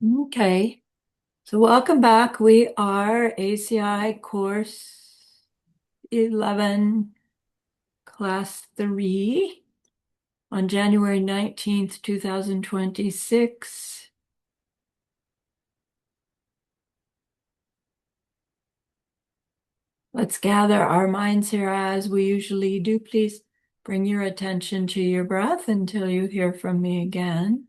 Okay, so welcome back. We are ACI course 11, class 3 on January 19th, 2026. Let's gather our minds here as we usually do. Please bring your attention to your breath until you hear from me again.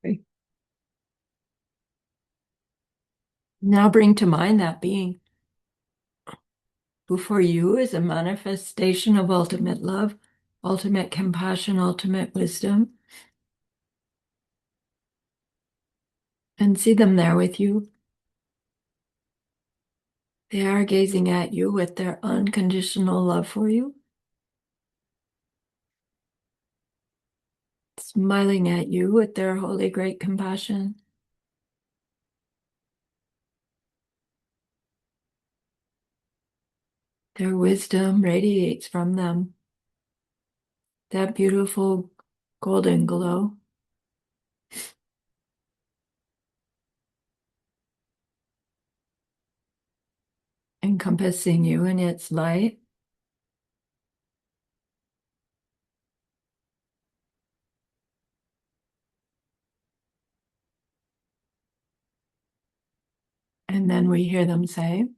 Okay. Now bring to mind that being who for you is a manifestation of ultimate love, ultimate compassion, ultimate wisdom, and see them there with you. They are gazing at you with their unconditional love for you, smiling at you with their holy great compassion. Their wisdom radiates from them, that beautiful golden glow, encompassing you in its light. And then we hear them say,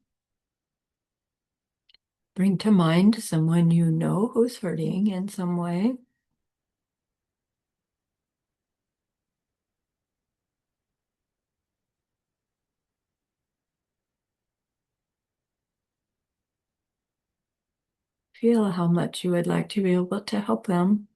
bring to mind someone you know who's hurting in some way. Feel how much you would like to be able to help them.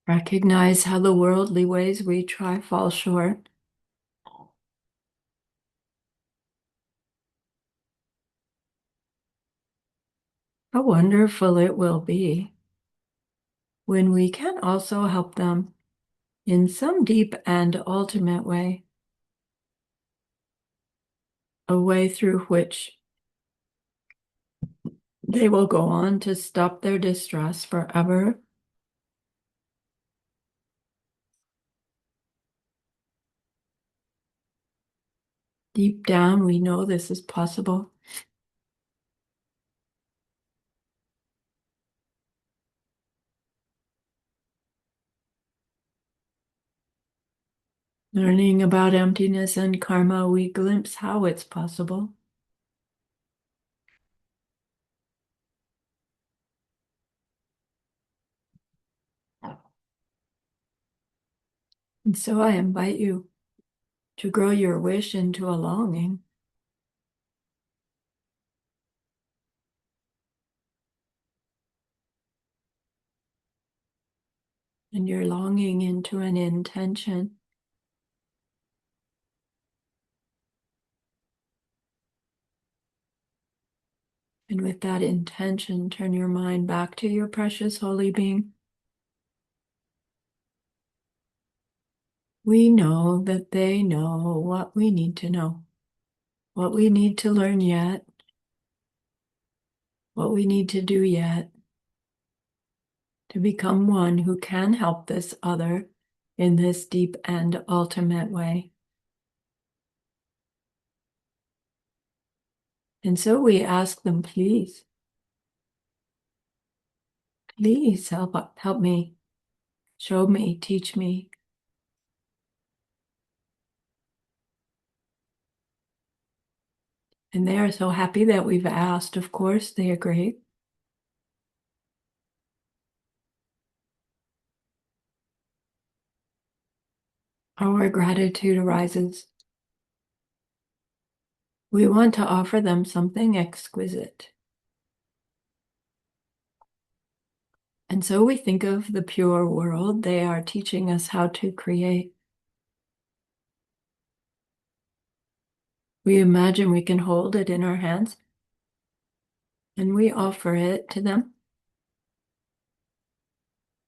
Recognize how the worldly ways we try fall short. How wonderful it will be when we can also help them in some deep and ultimate way, a way through which they will go on to stop their distress forever. Deep down, we know this is possible. Learning about emptiness and karma, we glimpse how it's possible. And so I invite you to grow your wish into a longing. And your longing into an intention. And with that intention, turn your mind back to your precious holy being. We know that they know what we need to know, what we need to learn yet, what we need to do yet to become one who can help this other in this deep and ultimate way. And so we ask them, please help me, show me, teach me. And they are so happy that we've asked. Of course, they agree. Our gratitude arises. We want to offer them something exquisite. And so we think of the pure world they are teaching us how to create. We imagine we can hold it in our hands and we offer it to them,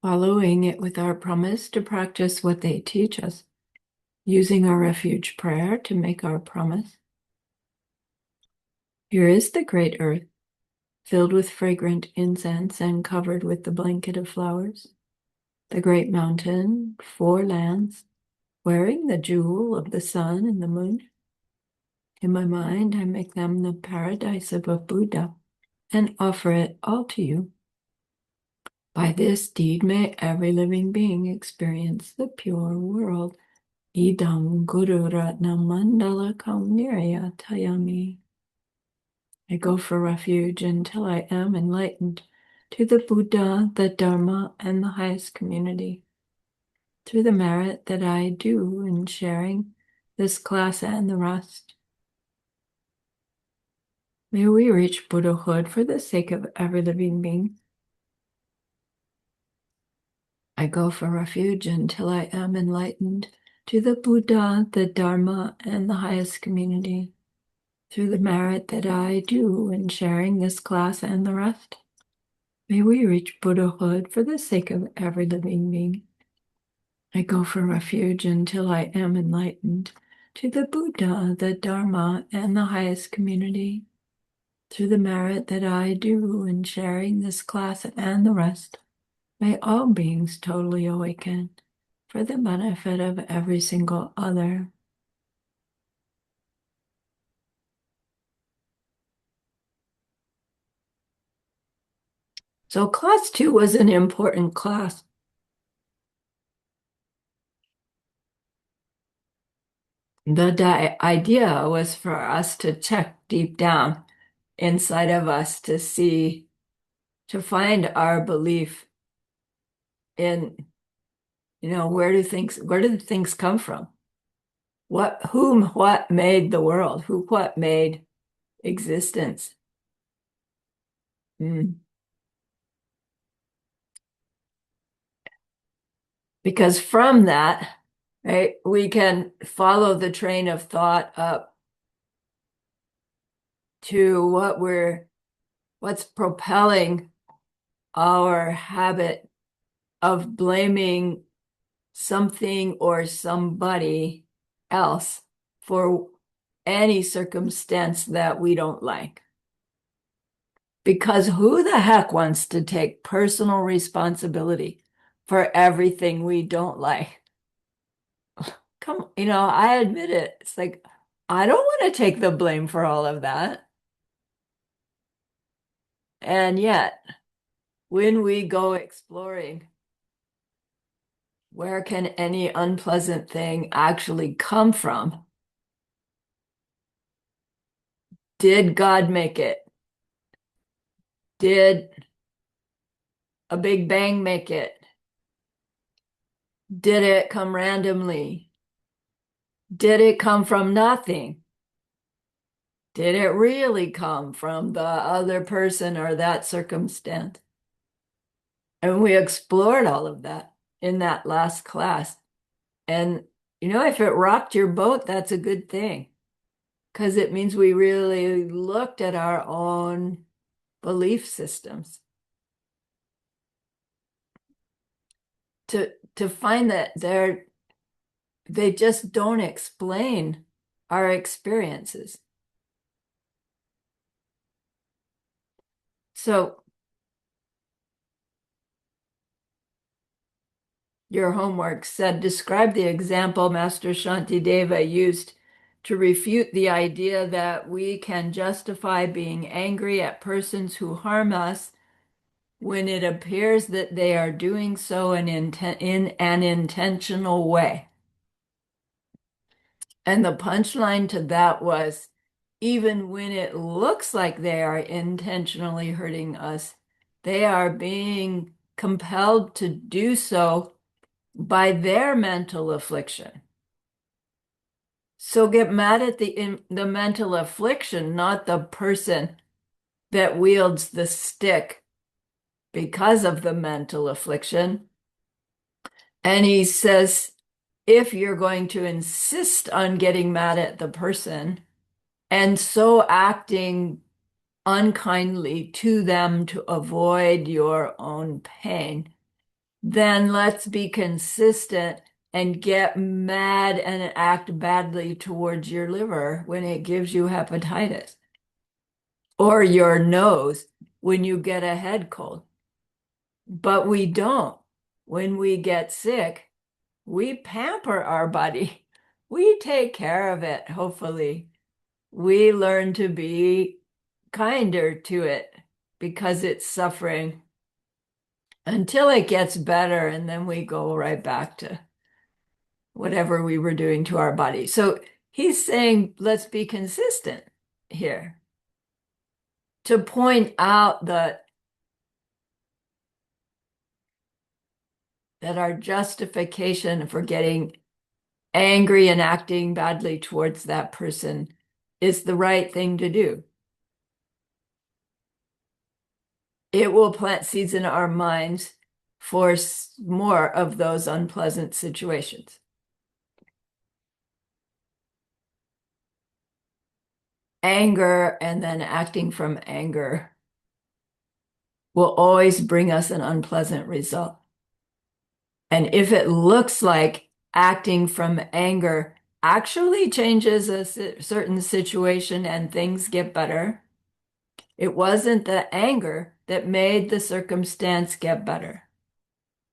following it with our promise to practice what they teach us, using our refuge prayer to make our promise. Here is the great earth, filled with fragrant incense and covered with the blanket of flowers. The great mountain, 4 lands, wearing the jewel of the sun and the moon. In my mind, I make them the paradise of a Buddha and offer it all to you. By this deed, may every living being experience the pure world. Idam Guru Ratna Mandala Kaunirya Tayami. I go for refuge until I am enlightened to the Buddha, the Dharma, and the highest community. Through the merit that I do in sharing this class and the rest. May we reach Buddhahood for the sake of every living being. I go for refuge until I am enlightened to the Buddha, the Dharma, and the highest community. Through the merit that I do in sharing this class and the rest. May we reach Buddhahood for the sake of every living being. I go for refuge until I am enlightened to the Buddha, the Dharma, and the highest community. Through the merit that I do in sharing this class and the rest, may all beings totally awaken for the benefit of every single other. So class 2 was an important class. The idea was for us to check deep down inside of us to see, to find our belief in, where do things come from? What made the world? What made existence? Mm. Because from that, right, we can follow the train of thought up to what's propelling our habit of blaming something or somebody else for any circumstance that we don't like. Because who the heck wants to take personal responsibility for everything we don't like? Come, I admit it. It's like, I don't want to take the blame for all of that. And yet, when we go exploring, where can any unpleasant thing actually come from? Did God make it? Did a Big Bang make it? Did it come randomly? Did it come from nothing? Did it really come from the other person or that circumstance? And we explored all of that in that last class. And, if it rocked your boat, that's a good thing because it means we really looked at our own belief systems to find that they just don't explain our experiences. So your homework said, describe the example Master Shantideva used to refute the idea that we can justify being angry at persons who harm us when it appears that they are doing so in an intentional way. And the punchline to that was, even when it looks like they are intentionally hurting us, they are being compelled to do so by their mental affliction. So get mad at the mental affliction, not the person that wields the stick because of the mental affliction. And he says, if you're going to insist on getting mad at the person and so acting unkindly to them to avoid your own pain, then let's be consistent and get mad and act badly towards your liver when it gives you hepatitis, or your nose when you get a head cold. But we don't. When we get sick, we pamper our body. We take care of it, hopefully. We learn to be kinder to it because it's suffering until it gets better, and then we go right back to whatever we were doing to our body. So he's saying, let's be consistent here to point out that our justification for getting angry and acting badly towards that person is the right thing to do. It will plant seeds in our minds for more of those unpleasant situations. Anger and then acting from anger will always bring us an unpleasant result. And if it looks like acting from anger actually changes a certain situation and things get better, it wasn't the anger that made the circumstance get better.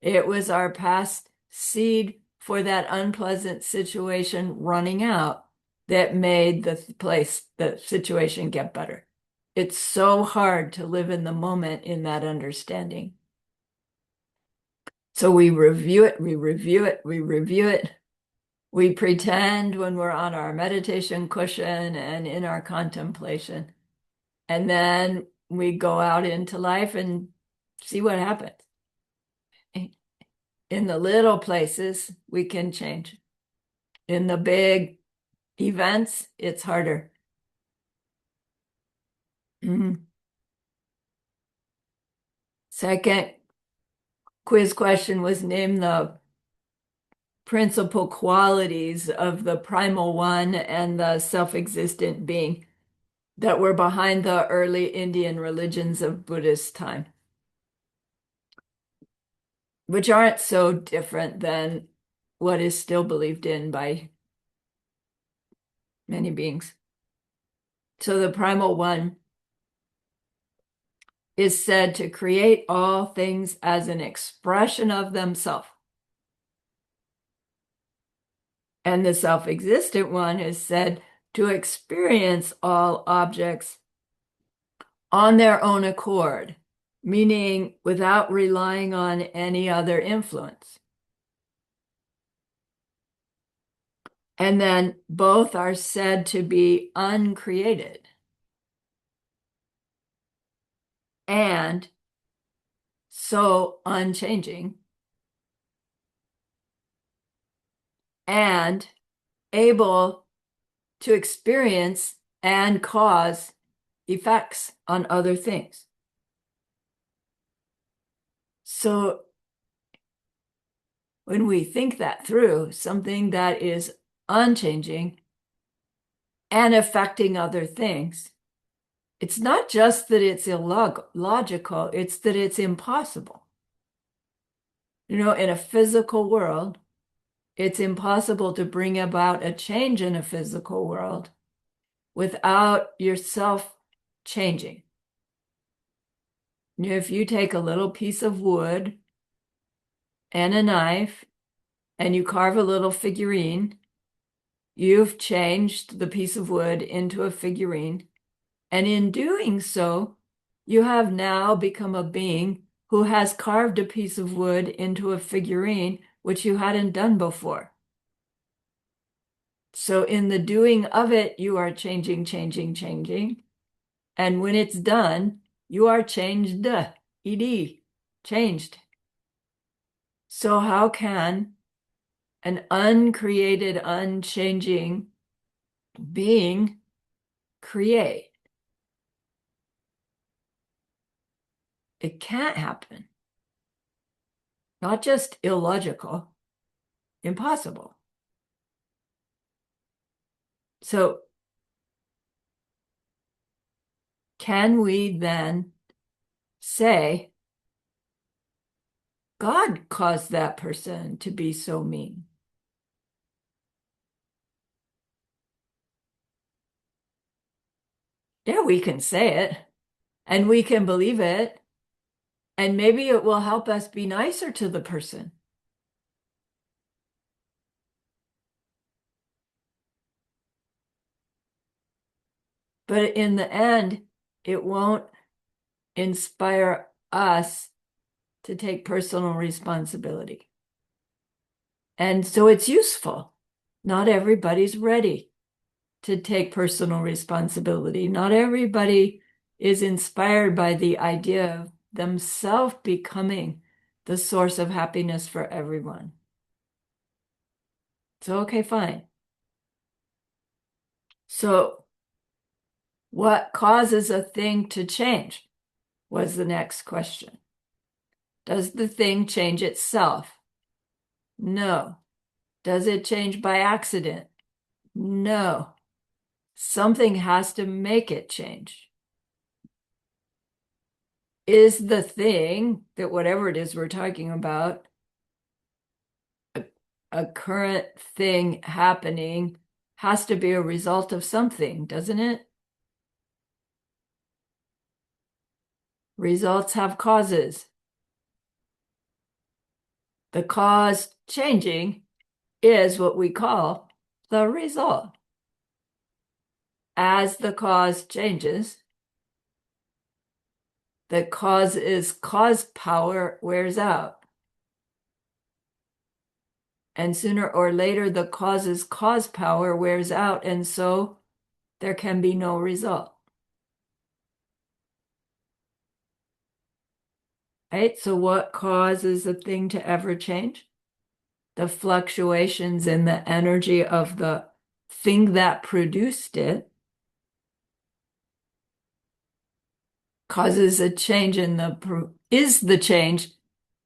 It was our past seed for that unpleasant situation running out that made the situation get better. It's so hard to live in the moment in that understanding. So we review it, we review it, we review it. We pretend when we're on our meditation cushion and in our contemplation. And then we go out into life and see what happens. In the little places, we can change. In the big events, it's harder. Second quiz question was, name the principal qualities of the primal one and the self-existent being that were behind the early Indian religions of Buddhist time, which aren't so different than what is still believed in by many beings. So the primal one is said to create all things as an expression of themselves. And the self-existent one is said to experience all objects on their own accord, meaning without relying on any other influence. And then both are said to be uncreated and so unchanging and able to experience and cause effects on other things. So when we think that through, something that is unchanging and affecting other things It's not just that it's illogical, it's that it's impossible. In a physical world, it's impossible to bring about a change in a physical world without yourself changing. If you take a little piece of wood and a knife and you carve a little figurine, you've changed the piece of wood into a figurine. And in doing so, you have now become a being who has carved a piece of wood into a figurine, which you hadn't done before. So in the doing of it, you are changing, changing, changing. And when it's done, you are changed, ed, changed. So how can an uncreated, unchanging being create? It can't happen. Not just illogical, impossible. So can we then say, God caused that person to be so mean? Yeah, we can say it and we can believe it. And maybe it will help us be nicer to the person. But in the end, it won't inspire us to take personal responsibility. And so it's useful. Not everybody's ready to take personal responsibility. Not everybody is inspired by the idea of themselves becoming the source of happiness for everyone. So, okay, fine. So, what causes a thing to change was the next question. Does the thing change itself? No. Does it change by accident? No. Something has to make it change. Is the thing that whatever it is we're talking about a current thing happening has to be a result of something, doesn't it? Results have causes. The cause changing is what we call the result. As the cause changes, the cause power wears out. And sooner or later, the cause's cause power wears out, and so there can be no result. Right? So what causes a thing to ever change? The fluctuations in the energy of the thing that produced it causes a change in is the change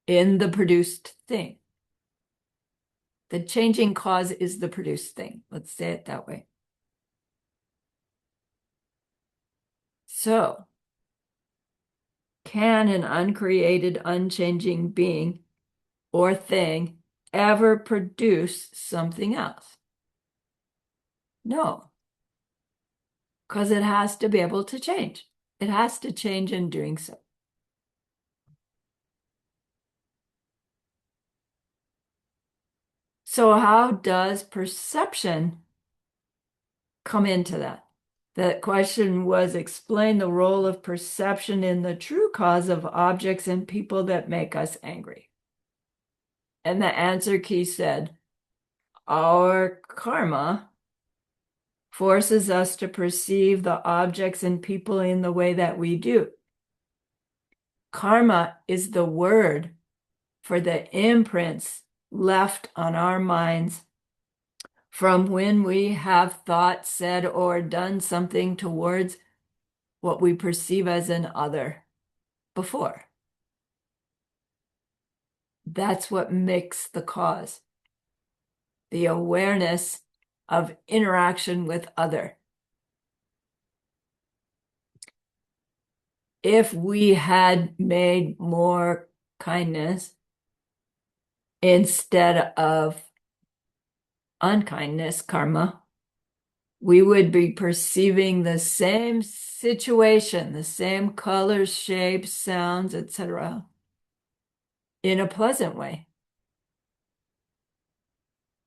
in the produced thing. The changing cause is the produced thing. Let's say it that way. So, can an uncreated, unchanging being or thing ever produce something else? No, because it has to be able to change. It has to change in doing so. So how does perception come into that? The question was, explain the role of perception in the true cause of objects and people that make us angry. And the answer key said, our karma forces us to perceive the objects and people in the way that we do. Karma is the word for the imprints left on our minds from when we have thought, said, or done something towards what we perceive as an other before. That's what makes the cause. The awareness of interaction with other. if we had made more kindness instead of unkindness, karma, we would be perceiving the same situation, the same colors, shapes, sounds, etc., in a pleasant way.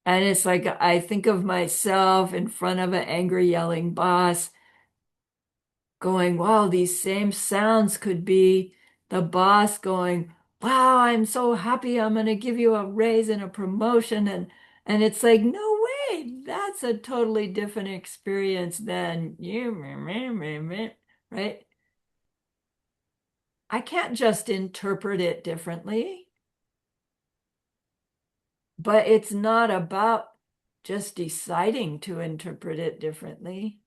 And it's like I think of myself in front of an angry, yelling boss going, wow, these same sounds could be the boss going, wow, I'm so happy I'm going to give you a raise and a promotion. And it's like, no way, that's a totally different experience than you, right? I can't just interpret it differently, but it's not about just deciding to interpret it differently.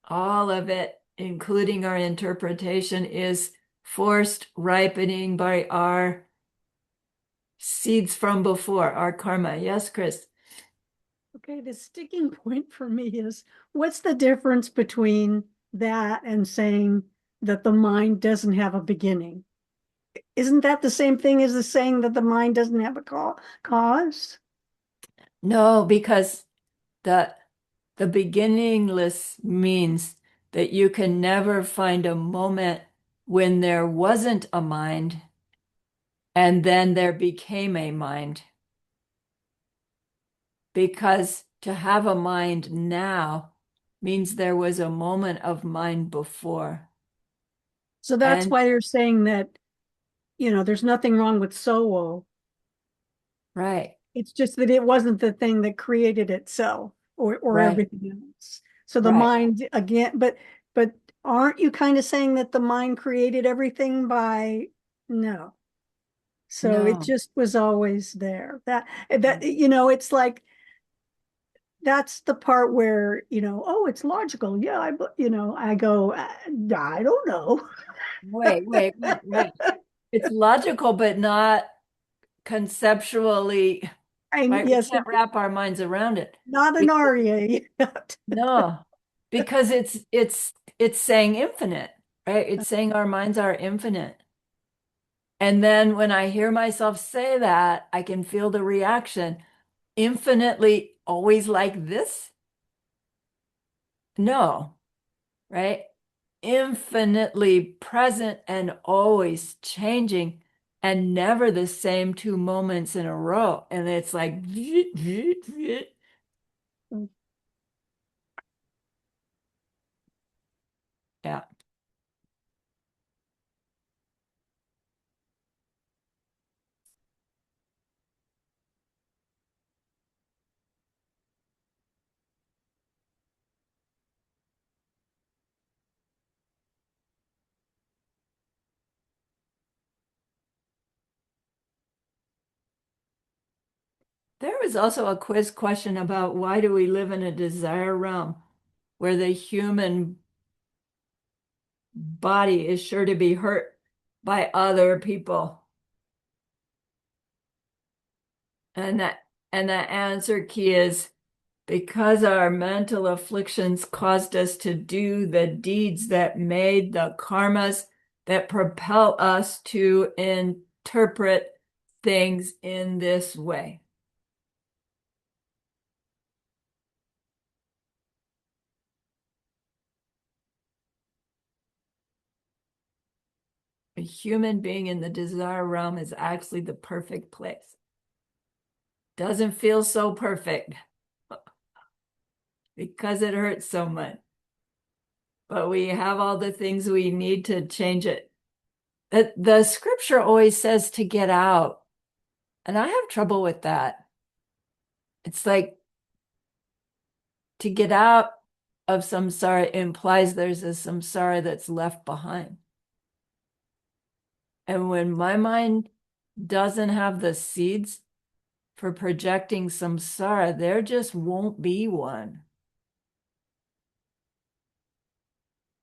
All of it, including our interpretation, is forced ripening by our seeds from before, our karma. Yes, Chris? Okay, the sticking point for me is what's the difference between that and saying that the mind doesn't have a beginning? Isn't that the same thing as the saying that the mind doesn't have a cause? No, because the the beginningless means that you can never find a moment when there wasn't a mind and then there became a mind. Because to have a mind now means there was a moment of mind before. So that's And why they're saying that, there's nothing wrong with soul. right, It's just that it wasn't the thing that created itself or right, everything else. So the right. mind again, but aren't you kind of saying that the mind created everything by no. So it No. just was always there. It's like that's the part where, oh, it's logical. Yeah, I go, I don't know. Wait. It's logical, but not conceptually, And right? We yes, can't wrap our minds around it. not an Because, REA yet. no, because it's saying infinite, right? It's saying our minds are infinite. And then when I hear myself say that, I can feel the reaction. Infinitely always like this? No, right? Infinitely present and always changing and never the same two moments in a row. And it's like, yeah. There was also a quiz question about why do we live in a desire realm where the human body is sure to be hurt by other people. And the answer key is because our mental afflictions caused us to do the deeds that made the karmas that propel us to interpret things in this way. A human being in the desire realm is actually the perfect place. Doesn't feel so perfect because it hurts so much. But we have all the things we need to change it. The scripture always says to get out, and I have trouble with that. It's like to get out of samsara implies there's a samsara that's left behind. And when my mind doesn't have the seeds for projecting samsara, there just won't be one.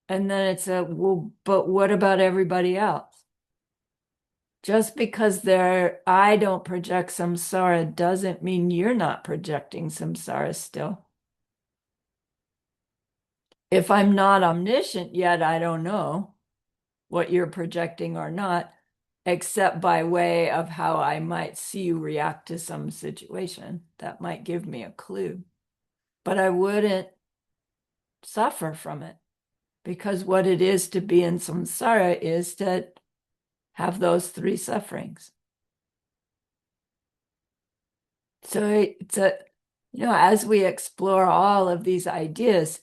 And then it's a, well, but what about everybody else? Just because I don't project samsara doesn't mean you're not projecting samsara still. If I'm not omniscient yet, I don't know what you're projecting or not, except by way of how I might see you react to some situation. That might give me a clue. But I wouldn't suffer from it, because what it is to be in samsara is to have those three sufferings. So it's as we explore all of these ideas,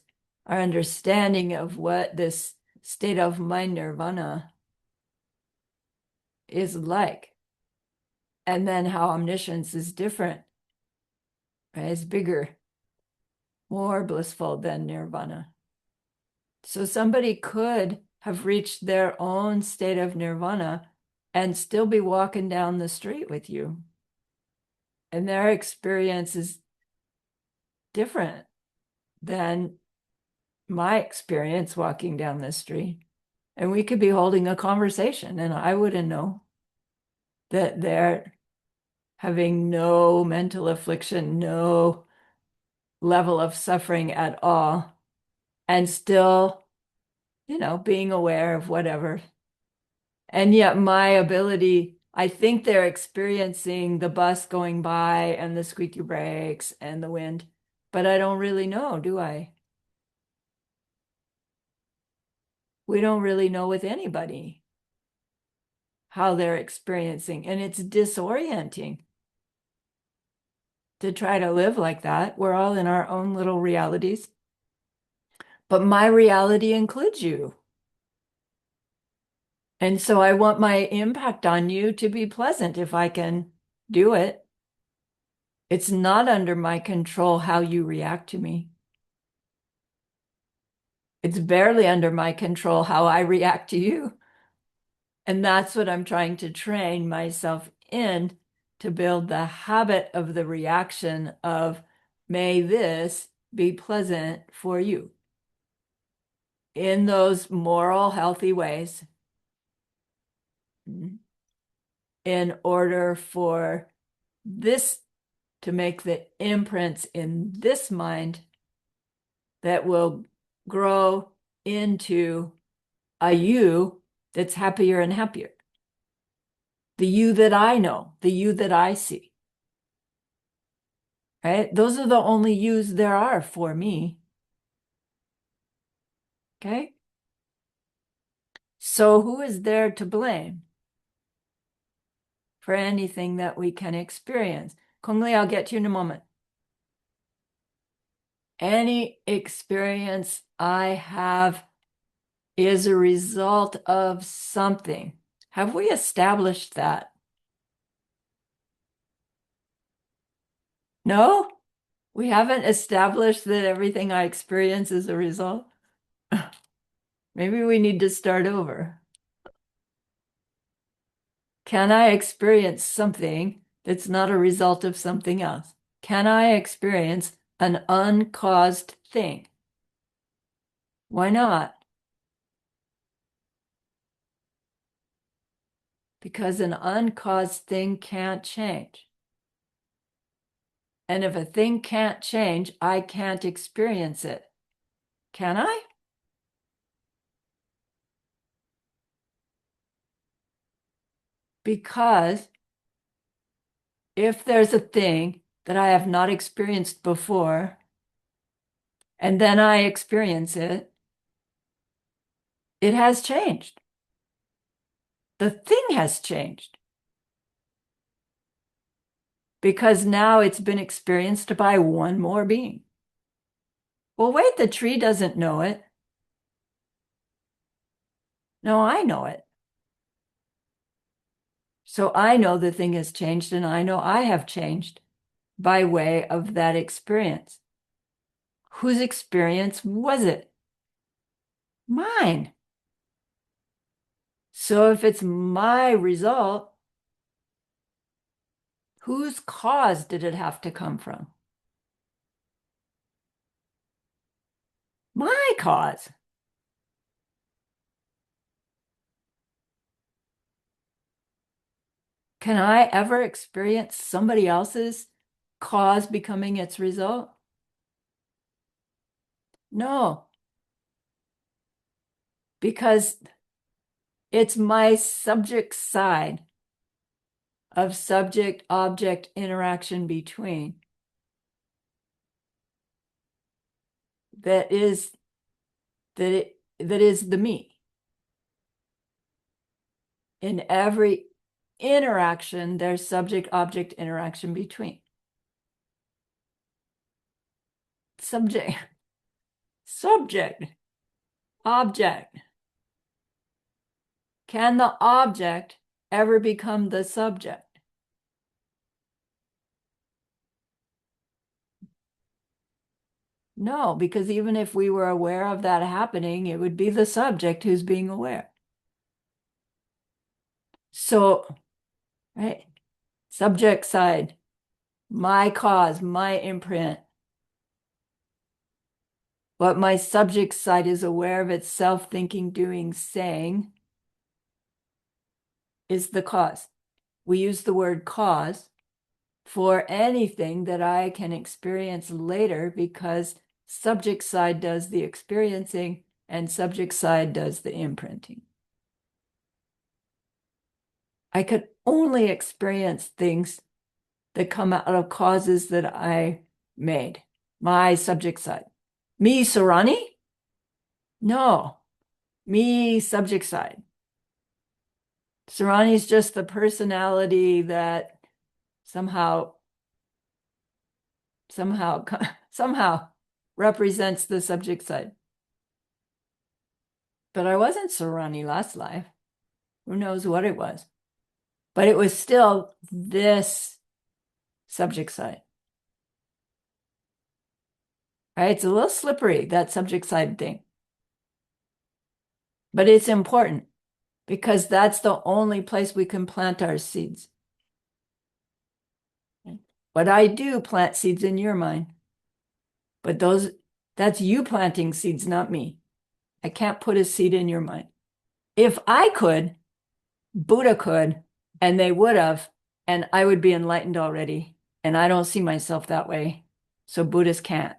our understanding of what this state of mind nirvana is like, and then how omniscience is different, right? It's bigger, more blissful than nirvana. So somebody could have reached their own state of nirvana and still be walking down the street with you. And their experience is different than my experience walking down the street. And we could be holding a conversation, and I wouldn't know that they're having no mental affliction, no level of suffering at all, and still, being aware of whatever. And yet my ability, I think they're experiencing the bus going by and the squeaky brakes and the wind, but I don't really know, do I? We don't really know with anybody how they're experiencing, and it's disorienting to try to live like that. We're all in our own little realities, but my reality includes you. And so I want my impact on you to be pleasant if I can do it. It's not under my control how you react to me. It's barely under my control how I react to you. And that's what I'm trying to train myself in, to build the habit of the reaction of, may this be pleasant for you in those moral, healthy ways, in order for this to make the imprints in this mind that will grow into a you that's happier and happier. The you that I know, the you that I see. Right? Those are the only yous there are for me. Okay? So who is there to blame for anything that we can experience? Kongli, I'll get to you in a moment. Any experience I have is a result of something. Have we established that? No? We haven't established that everything I experience is a result? Maybe we need to start over. Can I experience something that's not a result of something else? Can I experience an uncaused thing? Why not? Because an uncaused thing can't change. And if a thing can't change, I can't experience it. Can I? Because if there's a thing that I have not experienced before, and then I experience it, it has changed. The thing has changed. Because now it's been experienced by one more being. Well, wait, the tree doesn't know it. No, I know it. So I know the thing has changed, and I know I have changed by way of that experience. Whose experience was it? Mine. So if it's my result, whose cause did it have to come from? My cause. Can I ever experience somebody else's cause becoming its result? No. because it's my subject side of subject-object interaction between that is the me. In every interaction, there's subject-object interaction between. Subject, object. Can the object ever become the subject? No, because even if we were aware of that happening, it would be the subject who's being aware. So, right, subject side, my cause, my imprint. What my subject side is aware of itself, thinking, doing, saying is the cause. We use the word cause for anything that I can experience later because subject side does the experiencing and subject side does the imprinting. I could only experience things that come out of causes that I made, my subject side. Me, Sarani? No, me, subject side. Sarani is just the personality that somehow represents the subject side. But I wasn't Sarani last life. Who knows what it was? But it was still this subject side. Right? It's a little slippery, that subject side thing. But it's important because that's the only place we can plant our seeds. What I do, plant seeds in your mind. But that's you planting seeds, not me. I can't put a seed in your mind. If I could, Buddha could, and they would have, and I would be enlightened already. And I don't see myself that way. So Buddhists can't.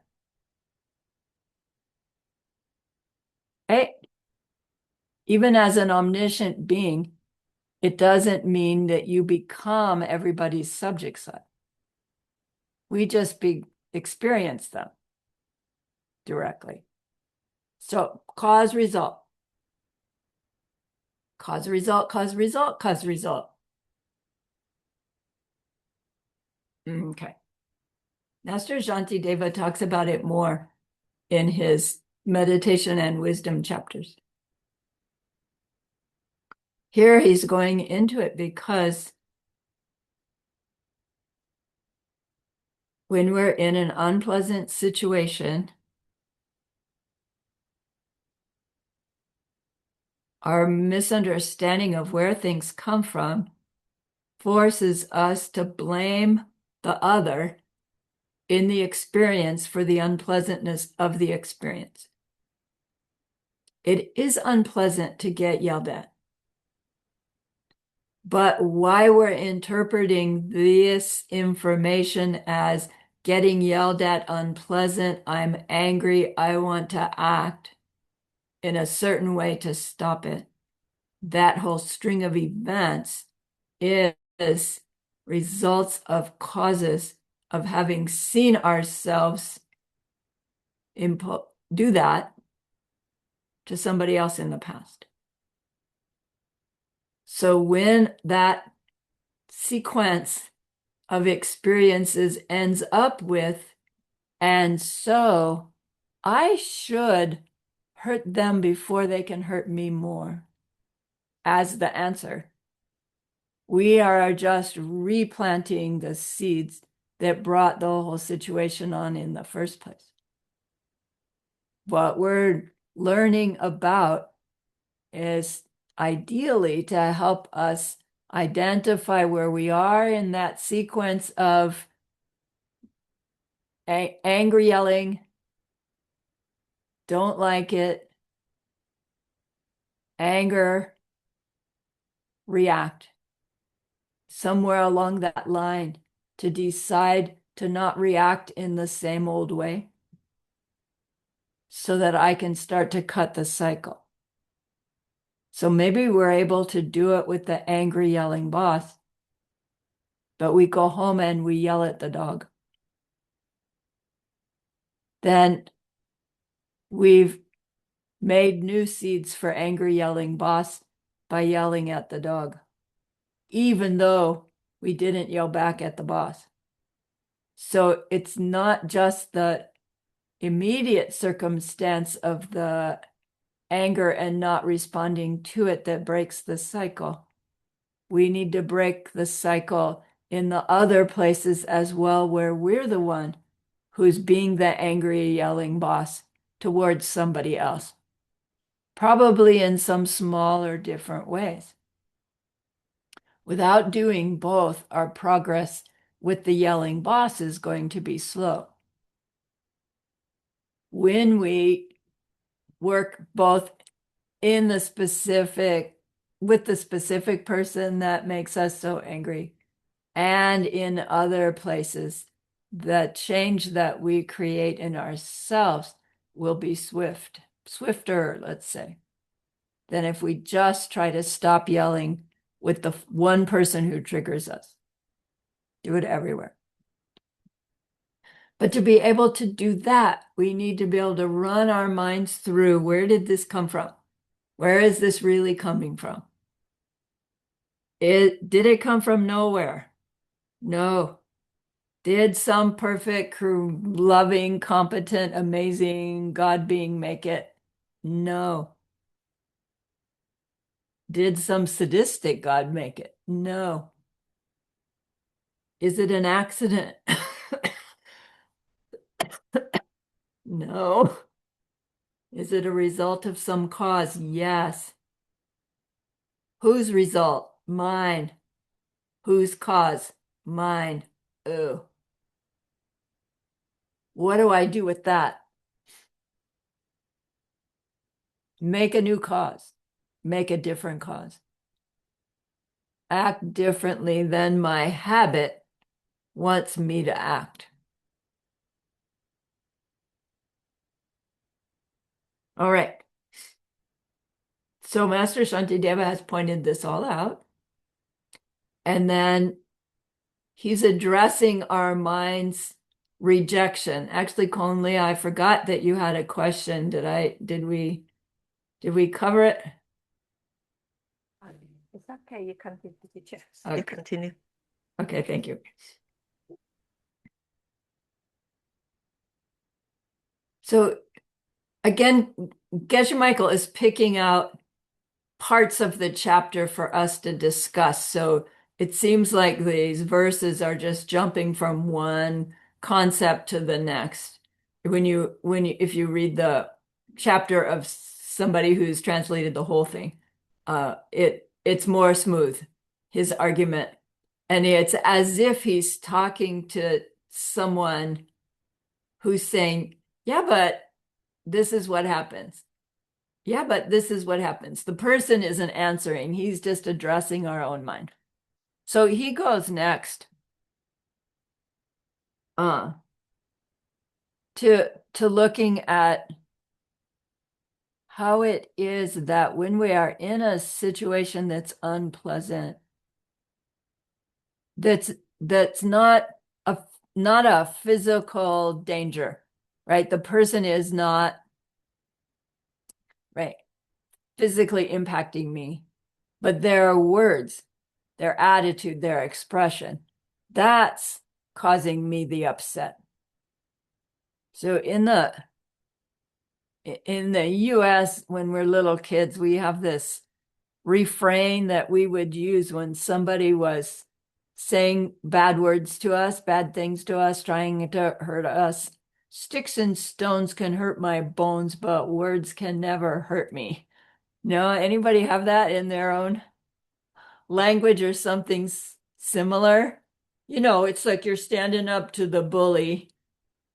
Right? Even as an omniscient being, it doesn't mean that you become everybody's subject side. We just experience them directly. So cause, result. Cause, result, cause, result, cause, result. Okay. Master Shantideva talks about it more in his meditation and wisdom chapters. Here he's going into it because when we're in an unpleasant situation, our misunderstanding of where things come from forces us to blame the other in the experience for the unpleasantness of the experience. It is unpleasant to get yelled at. But why we're interpreting this information as getting yelled at unpleasant, I'm angry, I want to act in a certain way to stop it. That whole string of events is results of causes of having seen ourselves do that to somebody else in the past. So when that sequence of experiences ends up with, and so I should hurt them before they can hurt me more, as the answer, we are just replanting the seeds that brought the whole situation on in the first place. What we're learning about is ideally to help us identify where we are in that sequence of angry yelling, don't like it, anger, react. Somewhere along that line to decide to not react in the same old way so that I can start to cut the cycle. So maybe we're able to do it with the angry yelling boss, but we go home and we yell at the dog. Then we've made new seeds for angry yelling boss by yelling at the dog, even though we didn't yell back at the boss. So it's not just the immediate circumstance of the anger and not responding to it that breaks the cycle. We need to break the cycle in the other places as well, where we're the one who's being the angry, yelling boss towards somebody else, probably in some small or different ways. Without doing both, our progress with the yelling boss is going to be slow. When we work both in the specific, with the specific person that makes us so angry, and in other places, the change that we create in ourselves will be swifter, let's say, than if we just try to stop yelling with the one person who triggers us. Do it everywhere. But to be able to do that, we need to be able to run our minds through, where did this come from? Where is this really coming from? Did it come from nowhere? No. Did some perfect, loving, competent, amazing God being make it? No. Did some sadistic God make it? No. Is it an accident? No. Is it a result of some cause? Yes. Whose result? Mine. Whose cause? Mine. Oh. What do I do with that? Make a new cause. Make a different cause. Act differently than my habit wants me to act. All right. So Master Shantideva has pointed this all out. And then he's addressing our mind's rejection. Actually, Conley, I forgot that you had a question. Did we cover it? It's okay, you continue, teacher. Okay. You continue. Okay, thank you. So again, Geshe Michael is picking out parts of the chapter for us to discuss. So it seems like these verses are just jumping from one concept to the next. If you read the chapter of somebody who's translated the whole thing, it's more smooth, his argument. And it's as if he's talking to someone who's saying, yeah, but this is what happens. Yeah, but this is what happens. The person isn't answering. He's just addressing our own mind. So he goes next to looking at how it is that when we are in a situation that's unpleasant, that's not a physical danger, right? The person is not, right, physically impacting me, but their words, their attitude, their expression, that's causing me the upset. So in the US, when we're little kids, we have this refrain that we would use when somebody was saying bad words to us, bad things to us, trying to hurt us. Sticks and stones can hurt my bones, but words can never hurt me. No, anybody have that in their own language or something similar? You know, it's like you're standing up to the bully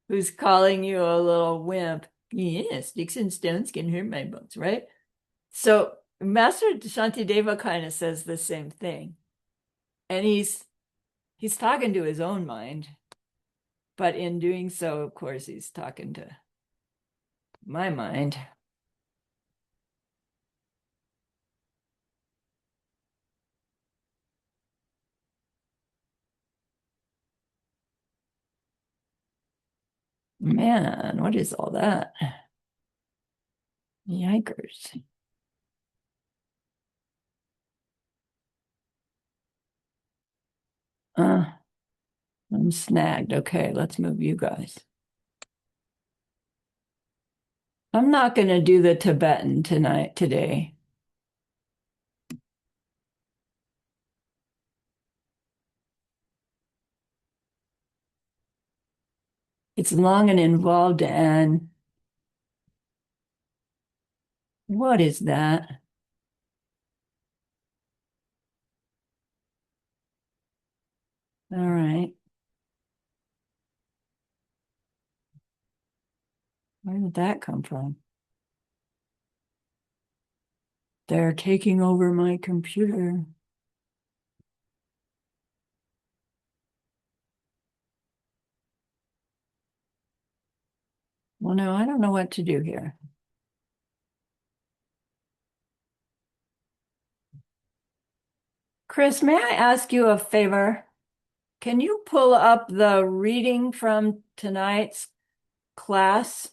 who's calling you a little wimp. Yeah, sticks and stones can hurt my bones, right? So Master Shantideva kind of says the same thing. And he's talking to his own mind. But in doing so, of course, he's talking to my mind. Man, what is all that? Yikers. I'm snagged. Okay, let's move you guys. I'm not going to do the Tibetan today. It's long and involved, and what is that? All right. Where did that come from? They're taking over my computer. Well, no, I don't know what to do here. Chris, may I ask you a favor? Can you pull up the reading from tonight's class,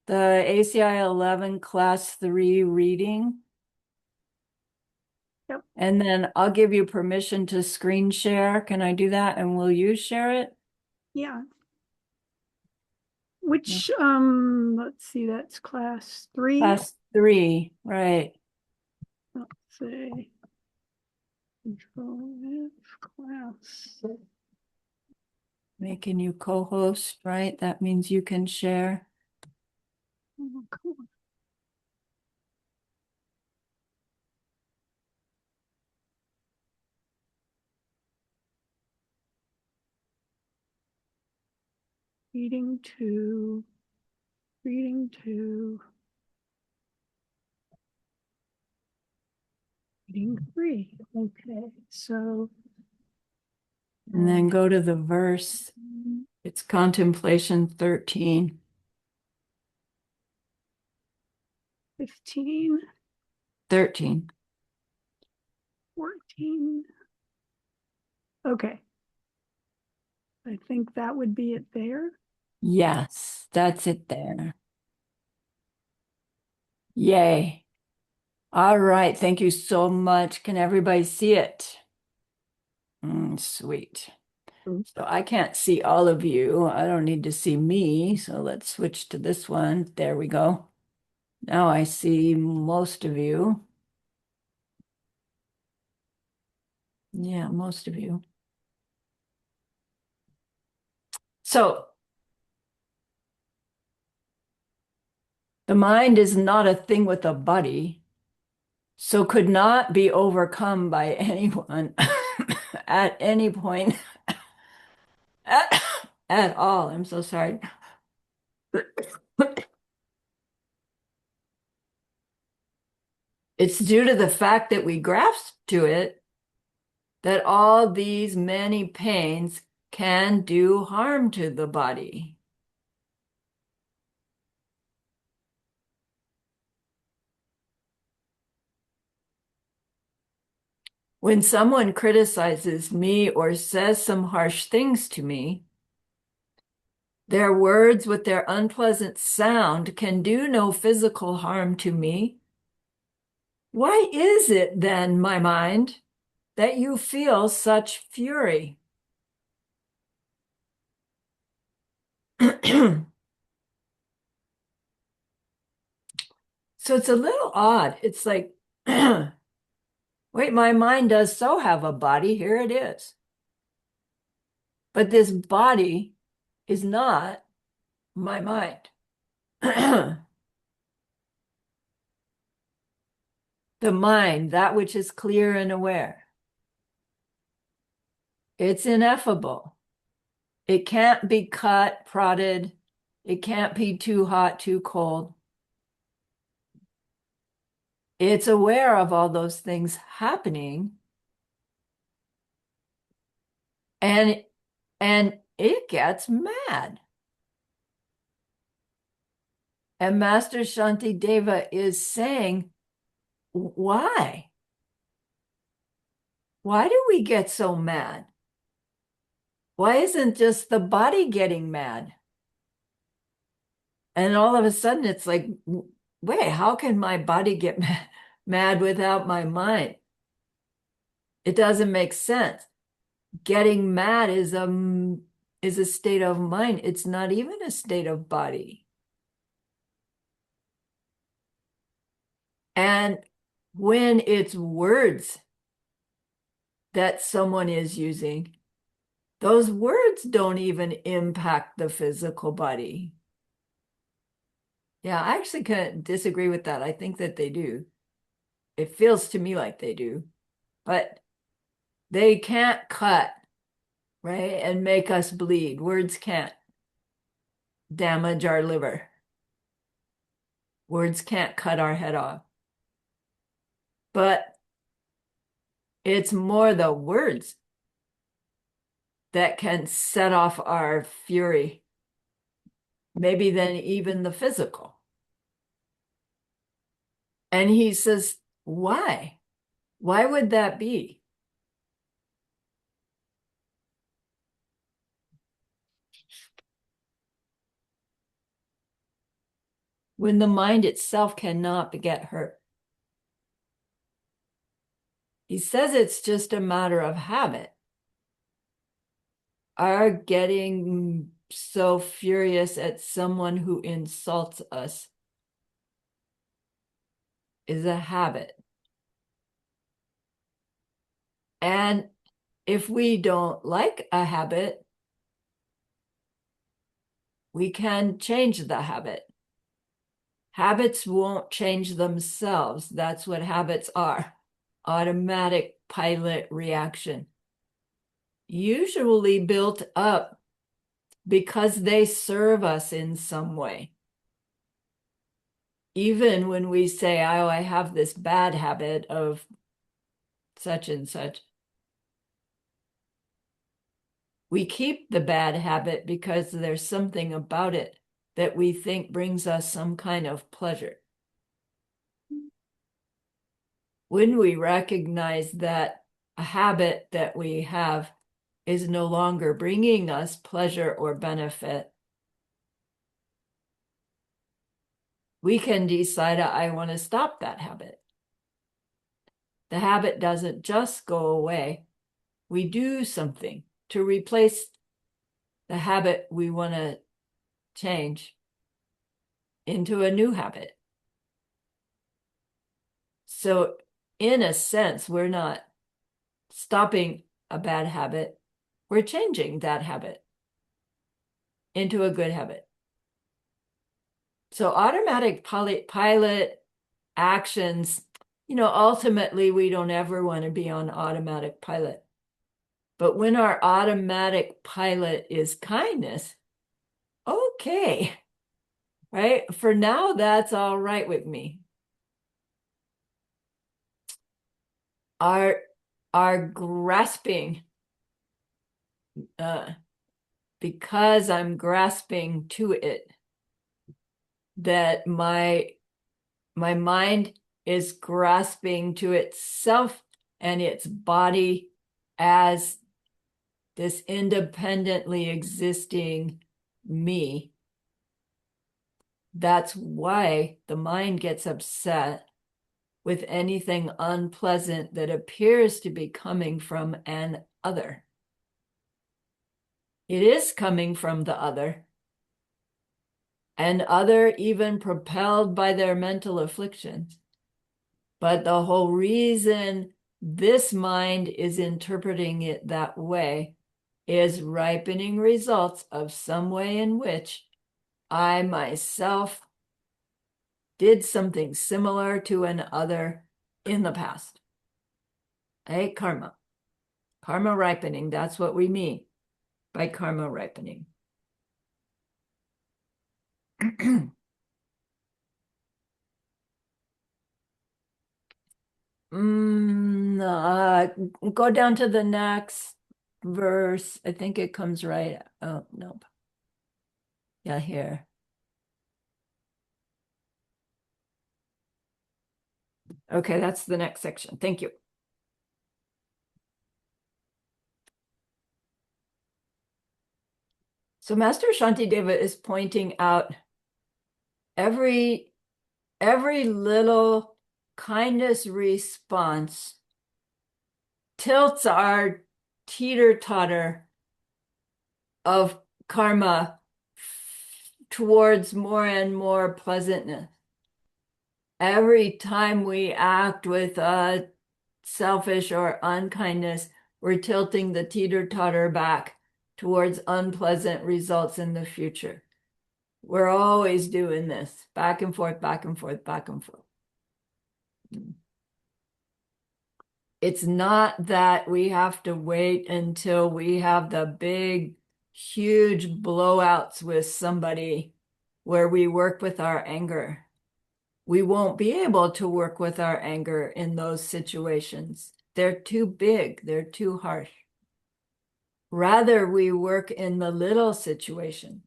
the ACI 11 class 3 reading? Yep. And then I'll give you permission to screen share. Can I do that? And will you share it? Yeah. Which, let's see, that's class 3. Class 3, right. Let's see. Control F class. Making you co-host, right? That means you can share. Oh, come on. Reading 2, reading 2, reading 3. Okay, so And then go to the verse. It's Contemplation 13. 15, 13. 14. Okay. I think that would be it there. Yes, that's it there. Yay. All right. Thank you so much. Can everybody see it? Sweet. So I can't see all of you. I don't need to see me. So let's switch to this one. There we go. Now I see most of you. Yeah, most of you. So the mind is not a thing with a body, so could not be overcome by anyone at any point at, at all. I'm so sorry. It's due to the fact that we grasp to it that all these many pains can do harm to the body. When someone criticizes me or says some harsh things to me, their words with their unpleasant sound can do no physical harm to me. Why is it then, my mind, that you feel such fury? So it's a little odd. It's like, wait, my mind does so have a body. Here it is. But this body is not my mind. The mind, that which is clear and aware, it's ineffable. It can't be cut, prodded. It can't be too hot, too cold. It's aware of all those things happening. And it gets mad. And Master Shantideva is saying, why? Why do we get so mad? Why isn't just the body getting mad? And all of a sudden it's like, wait, how can my body get mad without my mind? It doesn't make sense. Getting mad is a state of mind. It's not even a state of body. And when it's words that someone is using, those words don't even impact the physical body. Yeah, I actually can't disagree with that. I think that they do. It feels to me like they do, but they can't cut, right? And make us bleed. Words can't damage our liver. Words can't cut our head off. But it's more the words that can set off our fury, maybe than even the physical. And he says, why? Why would that be? When the mind itself cannot get hurt. He says it's just a matter of habit. Our getting so furious at someone who insults us is a habit. And if we don't like a habit, we can change the habit. Habits won't change themselves. That's what habits are. Automatic pilot reaction. Usually built up because they serve us in some way. Even when we say, oh, I have this bad habit of such and such, we keep the bad habit because there's something about it that we think brings us some kind of pleasure. When we recognize that a habit that we have is no longer bringing us pleasure or benefit, we can decide, I want to stop that habit. The habit doesn't just go away. We do something to replace the habit we want to change into a new habit. So in a sense, we're not stopping a bad habit. We're changing that habit into a good habit. So automatic pilot actions, ultimately we don't ever want to be on automatic pilot. But when our automatic pilot is kindness, okay, right? For now, that's all right with me. Our grasping, because I'm grasping to it, that my mind is grasping to itself and its body as this independently existing me. That's why the mind gets upset with anything unpleasant that appears to be coming from an other. It is coming from the other, and other even propelled by their mental afflictions. But the whole reason this mind is interpreting it that way is ripening results of some way in which I myself did something similar to an other in the past. Hey, karma. Karma ripening, that's what we mean by karma ripening. Go down to the next verse. I think it comes right. Oh, nope. Yeah, here. Okay, that's the next section. Thank you. So Master Shantideva is pointing out every little kindness response tilts our teeter-totter of karma towards more and more pleasantness. Every time we act with selfish or unkindness, we're tilting the teeter-totter back towards unpleasant results in the future. We're always doing this, back and forth, back and forth, back and forth. It's not that we have to wait until we have the big, huge blowouts with somebody where we work with our anger. We won't be able to work with our anger in those situations. They're too big, they're too harsh. Rather, we work in the little situation,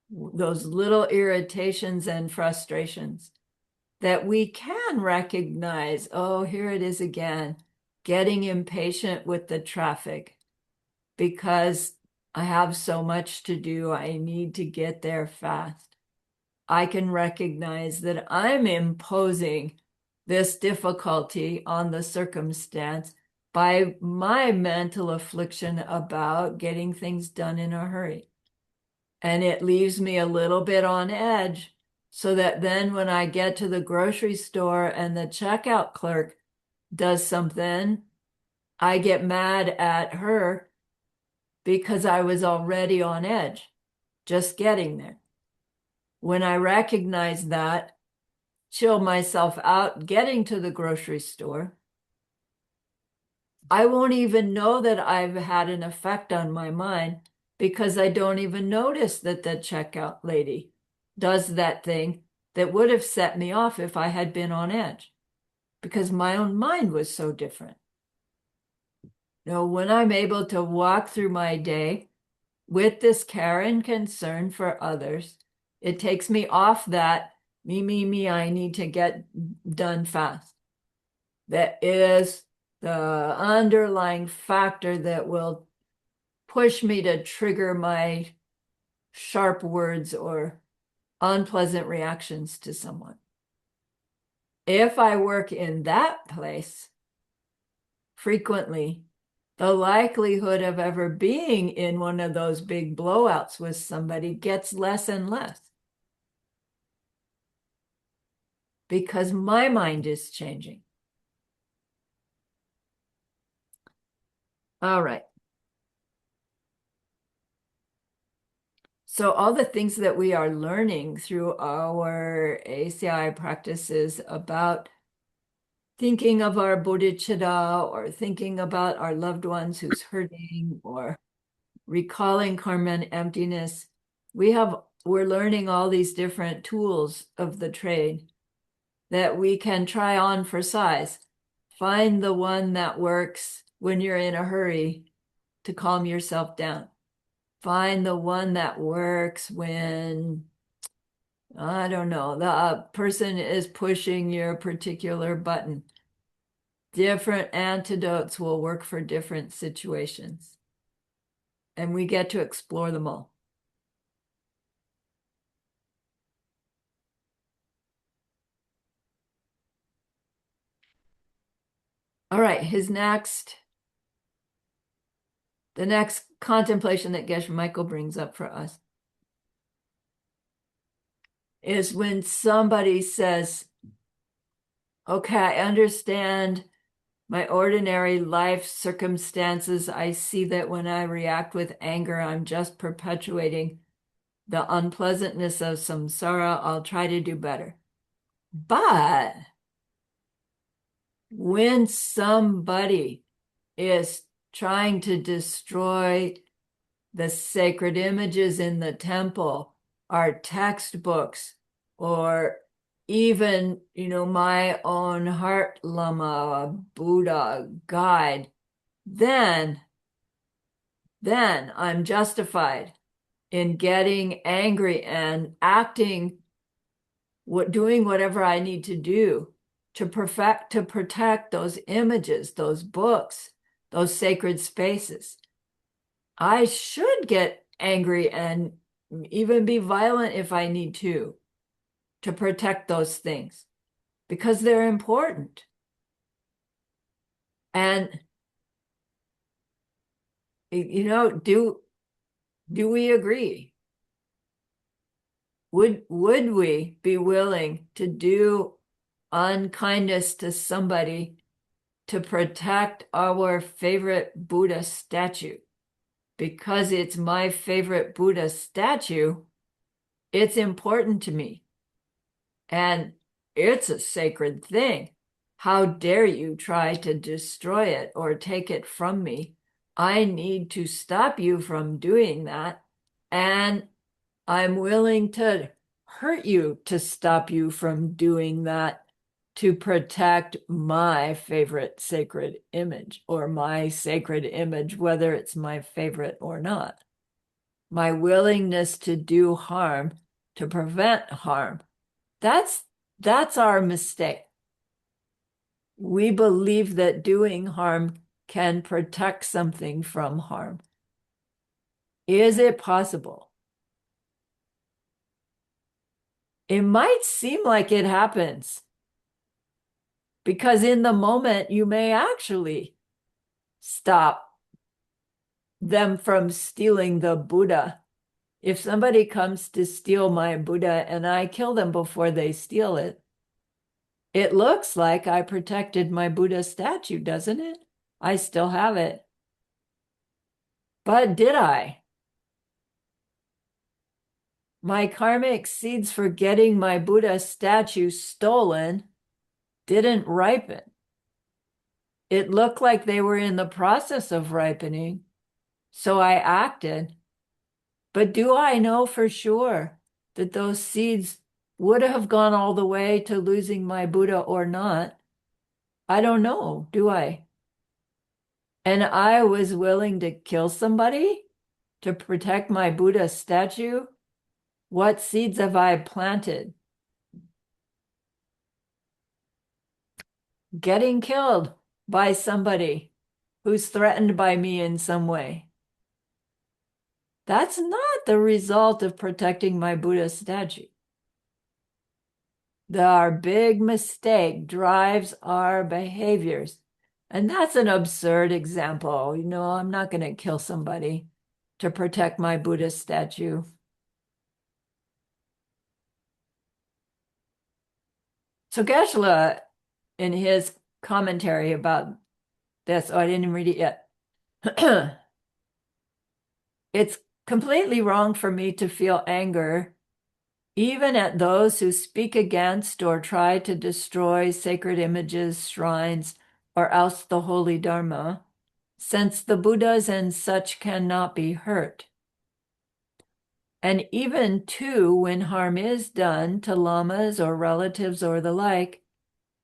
those little irritations and frustrations that we can recognize. Oh, here it is again, getting impatient with the traffic because I have so much to do. I need to get there fast. I can recognize that I'm imposing this difficulty on the circumstance by my mental affliction about getting things done in a hurry. And it leaves me a little bit on edge, so that then when I get to the grocery store and the checkout clerk does something, I get mad at her because I was already on edge, just getting there. When I recognize that, chill myself out getting to the grocery store, I won't even know that I've had an effect on my mind because I don't even notice that the checkout lady does that thing that would have set me off if I had been on edge, because my own mind was so different. You know, when I'm able to walk through my day with this care and concern for others, it takes me off that me, I need to get done fast. That is the underlying factor that will push me to trigger my sharp words or unpleasant reactions to someone. If I work in that place frequently, the likelihood of ever being in one of those big blowouts with somebody gets less and less, because my mind is changing. All right. So all the things that we are learning through our ACI practices about thinking of our bodhicitta, or thinking about our loved ones who's hurting, or recalling karma and emptiness, we're learning all these different tools of the trade that we can try on for size. Find the one that works when you're in a hurry to calm yourself down. Find the one that works when, I don't know, the person is pushing your particular button. Different antidotes will work for different situations, and we get to explore them all. All right, the next contemplation that Geshe Michael brings up for us is when somebody says, okay, I understand my ordinary life circumstances. I see that when I react with anger, I'm just perpetuating the unpleasantness of samsara. I'll try to do better. But when somebody is trying to destroy the sacred images in the temple, our textbooks, or even, my own heart lama, Buddha, guide, then I'm justified in getting angry and doing whatever I need to do to protect those images, those books, those sacred spaces. I should get angry and even be violent if I need to protect those things because they're important. And do we agree? Would we be willing to do unkindness to somebody to protect our favorite Buddha statue? Because it's my favorite Buddha statue, it's important to me. And it's a sacred thing. How dare you try to destroy it or take it from me? I need to stop you from doing that. And I'm willing to hurt you to stop you from doing that to protect my favorite sacred image or my sacred image, whether it's my favorite or not. My willingness to do harm to prevent harm. That's our mistake. We believe that doing harm can protect something from harm. Is it possible? It might seem like it happens because in the moment you may actually stop them from stealing the Buddha. If somebody comes to steal my Buddha and I kill them before they steal it, it looks like I protected my Buddha statue, doesn't it? I still have it. But did I? My karmic seeds for getting my Buddha statue stolen didn't ripen. It looked like they were in the process of ripening, so I acted. But do I know for sure that those seeds would have gone all the way to losing my Buddha or not? I don't know, do I? And I was willing to kill somebody to protect my Buddha statue. What seeds have I planted? Getting killed by somebody who's threatened by me in some way. That's not the result of protecting my Buddha statue. Our big mistake drives our behaviors. And that's an absurd example. I'm not going to kill somebody to protect my Buddha statue. So Geshe-la, in his commentary about this, I didn't read it yet. It's completely wrong for me to feel anger even at those who speak against or try to destroy sacred images, shrines, or else the holy Dharma, since the Buddhas and such cannot be hurt. And even too, when harm is done to lamas or relatives or the like,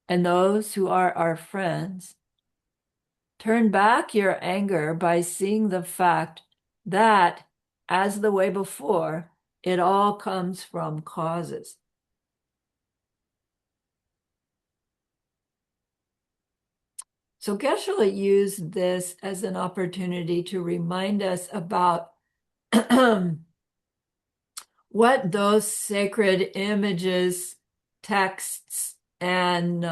and those who are our friends, turn back your anger by seeing the fact that, as the way before, it all comes from causes. So Geshe-la used this as an opportunity to remind us about what those sacred images, texts, and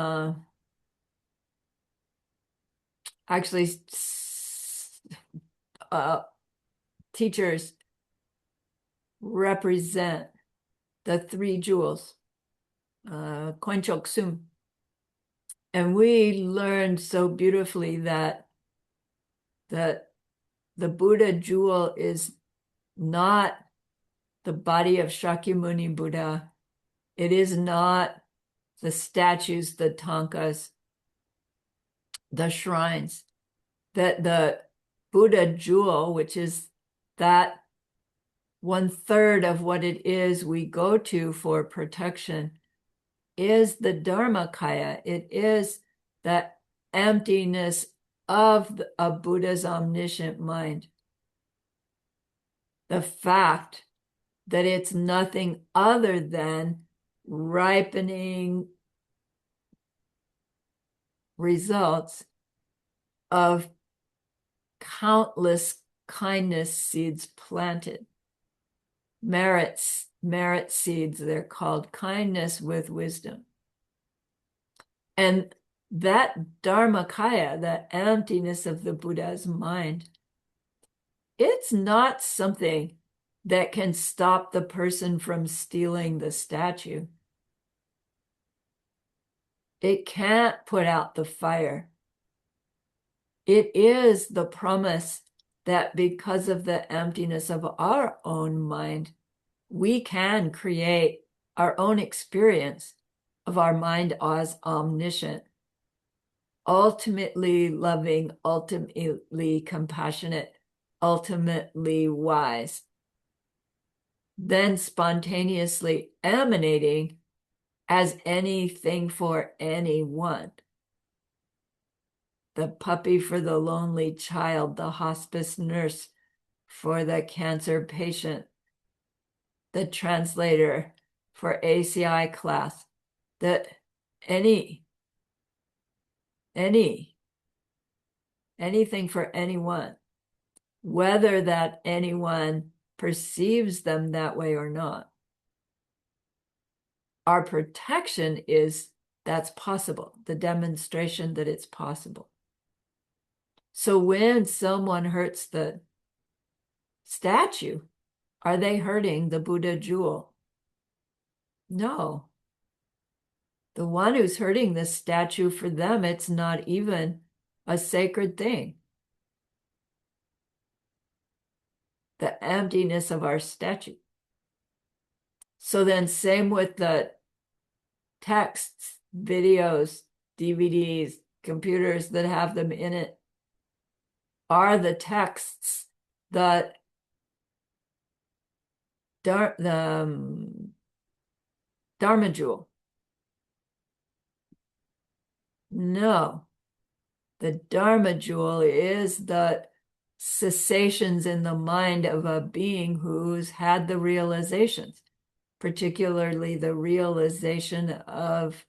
teachers represent, the three jewels, Koinchok Sum. And we learned so beautifully that the Buddha jewel is not the body of Shakyamuni Buddha. It is not the statues, the tankas, the shrines. That the Buddha jewel, which is that 1/3 of what it is we go to for protection, is the Dharmakaya. It is that emptiness of a Buddha's omniscient mind. The fact that it's nothing other than ripening results of countless kindness seeds planted. merit seeds, they're called, kindness with wisdom. And that Dharmakaya, that emptiness of the Buddha's mind, it's not something that can stop the person from stealing the statue. It can't put out the fire. It is the promise that because of the emptiness of our own mind, we can create our own experience of our mind as omniscient, ultimately loving, ultimately compassionate, ultimately wise, then spontaneously emanating as anything for anyone. The puppy for the lonely child, the hospice nurse for the cancer patient, the translator for ACI class, that anything for anyone, whether that anyone perceives them that way or not. Our protection is that's possible, the demonstration that it's possible. So when someone hurts the statue, are they hurting the Buddha jewel? No. The one who's hurting the statue, for them, it's not even a sacred thing. The emptiness of our statue. So then same with the texts, videos, DVDs, computers that have them in it. Are the texts the Dharma jewel? No. The Dharma jewel is the cessations in the mind of a being who's had the realizations, particularly the realization of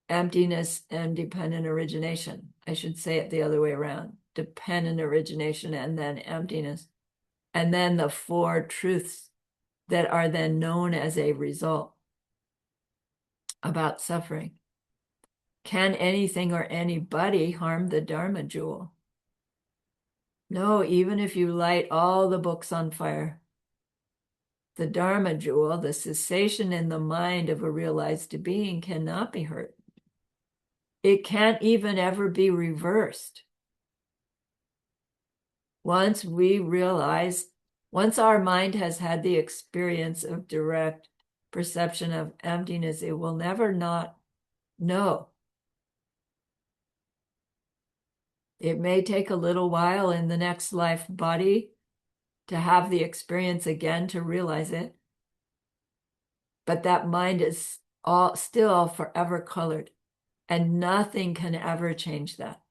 emptiness and dependent origination. I should say it the other way around. Dependent origination and then emptiness. And then the four truths that are then known as a result about suffering. Can anything or anybody harm the Dharma jewel? No, even if you light all the books on fire. The Dharma jewel, the cessation in the mind of a realized being, cannot be hurt. It can't even ever be reversed. Once we realize, once our mind has had the experience of direct perception of emptiness, it will never not know. It may take a little while in the next life body to have the experience again to realize it. But that mind is still forever colored, and nothing can ever change that.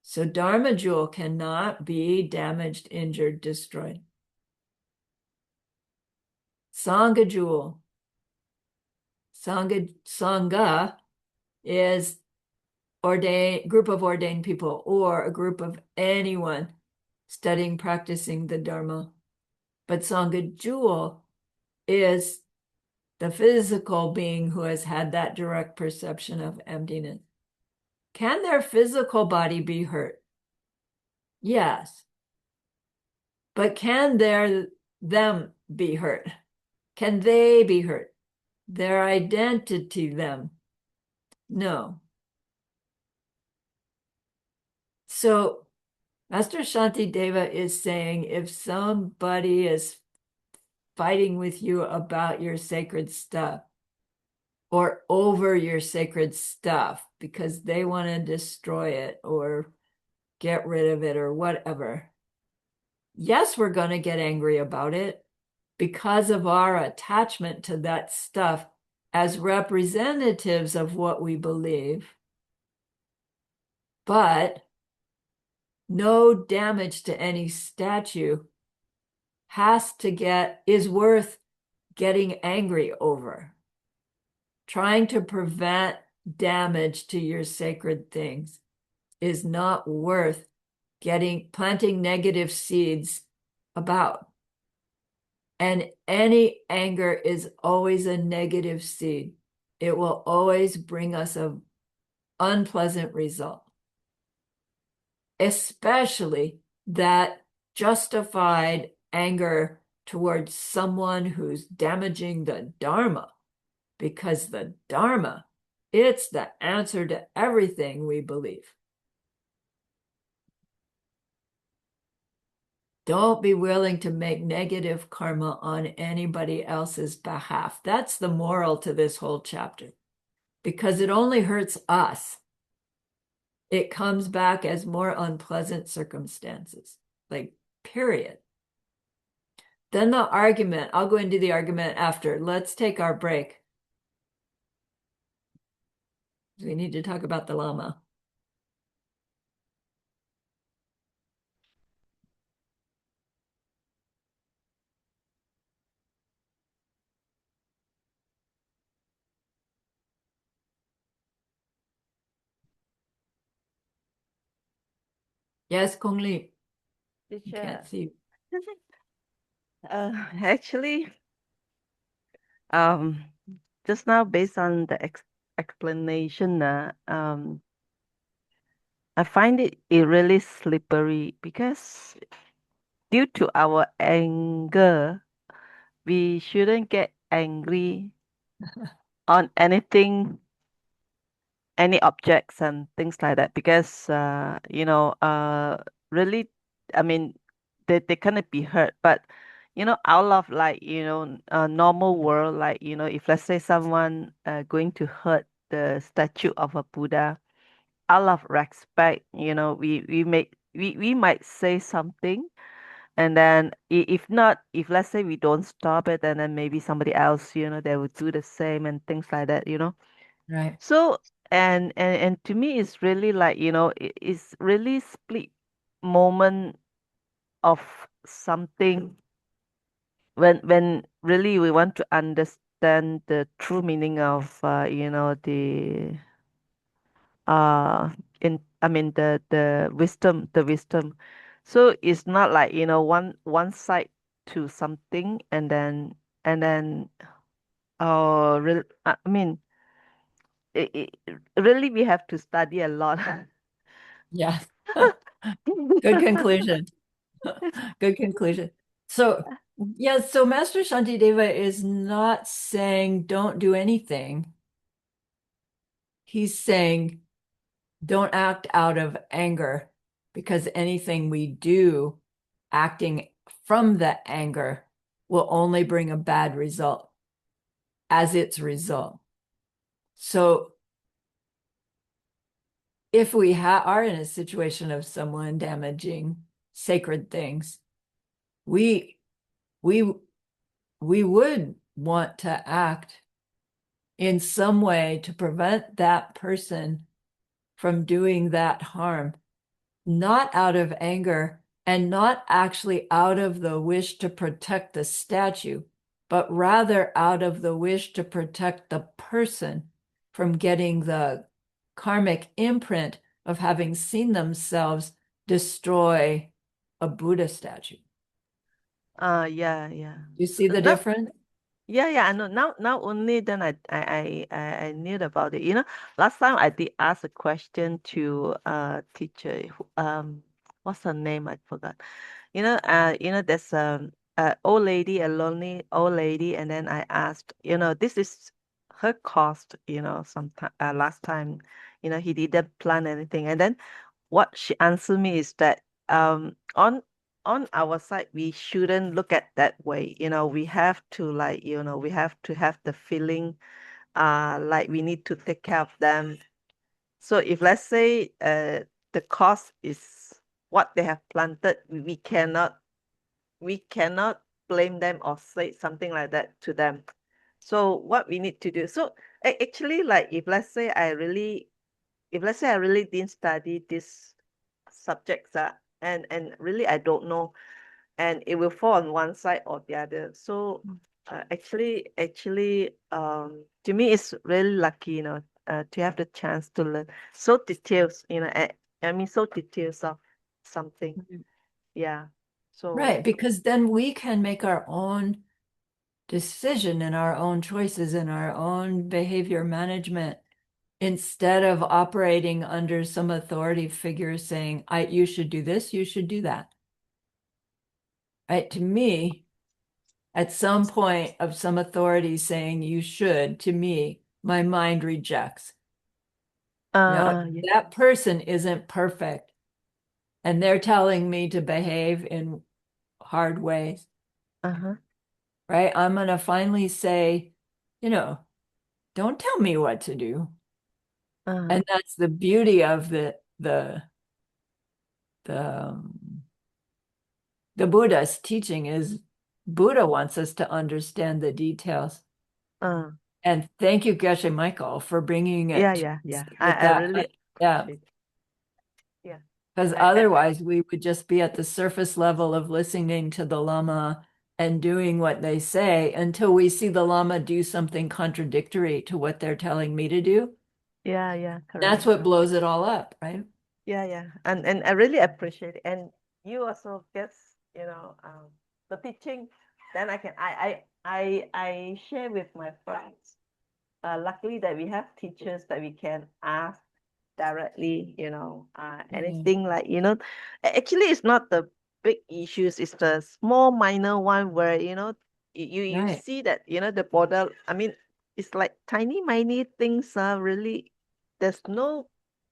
So Dharma jewel cannot be damaged, injured, destroyed. Sangha jewel. Sangha is group of ordained people, or a group of anyone studying, practicing the Dharma. But Sangha jewel is the physical being who has had that direct perception of emptiness. Can their physical body be hurt? Yes. But can them be hurt? Can they be hurt? Their identity, them? No. So Master Shantideva is saying, if somebody is fighting with you about your sacred stuff or over your sacred stuff because they want to destroy it or get rid of it or whatever, yes, we're going to get angry about it because of our attachment to that stuff as representatives of what we believe. But no damage to any statue is worth getting angry over. Trying to prevent damage to your sacred things is not worth planting negative seeds about. And any anger is always a negative seed. It will always bring us an unpleasant result, especially that justified anger towards someone who's damaging the Dharma, because the Dharma, it's the answer to everything we believe. Don't be willing to make negative karma on anybody else's behalf. That's the moral to this whole chapter, because it only hurts us. It comes back as more unpleasant circumstances, like, period. Then the argument, I'll go into the argument after. Let's take our break. We need to talk about the Lama. Yes, Kong Li, Teacher, can't see. Actually, um, just now based on the explanation, I find it really slippery because due to our anger, we shouldn't get angry on anything, any objects and things like that because really, I mean, they cannot be hurt, but out of like a normal world, like if let's say someone going to hurt the statue of a Buddha, out of respect, we might say something, and then if not, if let's say we don't stop it, and then maybe somebody else, they would do the same and things like that. Right. So, and to me, it's really like, it's really split moment of something when really we want to understand the true meaning of the uh in I mean the wisdom. So it's not like, one side to something, and then I mean, really we have to study a lot. Yes. Good conclusion. Good conclusion. So, yeah, so Master Shantideva is not saying don't do anything. He's saying don't act out of anger, because anything we do acting from the anger will only bring a bad result as its result. So if we are in a situation of someone damaging sacred things, we we would want to act in some way to prevent that person from doing that harm, not out of anger and not actually out of the wish to protect the statue, but rather out of the wish to protect the person from getting the karmic imprint of having seen themselves destroy a Buddha statue. Yeah, yeah. You see the Now, difference? yeah, I know. Now only then I knew about it. Last time I did ask a question to a teacher what's her name? I forgot. There's a old lady, a lonely old lady, and then I asked, this is her cost, sometime last time, he didn't plan anything. And then what she answered me is that on our side we shouldn't look at that way. We have to, like, we have to have the feeling like we need to take care of them. So if let's say the cost is what they have planted, we cannot blame them or say something like that to them. So what we need to do, so actually, like, if let's say I really didn't study this subjects, and really I don't know, and it will fall on one side or the other. So actually, to me it's really lucky, to have the chance to learn so details, I mean, so details of something. Yeah. So Right, because then we can make our own decision and our own choices and our own behavior management instead of operating under some authority figure saying, you should do this, you should do that. Right? To me, at some point of some authority saying you should, to me, my mind rejects. Yeah. That person isn't perfect. And they're telling me to behave in hard ways. Uh-huh. Right? I'm going to finally say, don't tell me what to do. And that's the beauty of the Buddha's teaching is Buddha wants us to understand the details. And thank you, Geshe Michael, for bringing it. Yeah. I really appreciate it. Yeah. Because otherwise we would just be at the surface level of listening to the Lama and doing what they say until we see the Lama do something contradictory to what they're telling me to do. Yeah, That's correct. what blows it all up, right? Yeah. And I really appreciate it. And you also get, the teaching, then I share with my friends. Luckily that we have teachers that we can ask directly, anything like, actually it's not the big issues, it's the small minor one where, you Right. see that, the border, I mean, it's like tiny things are really, there's no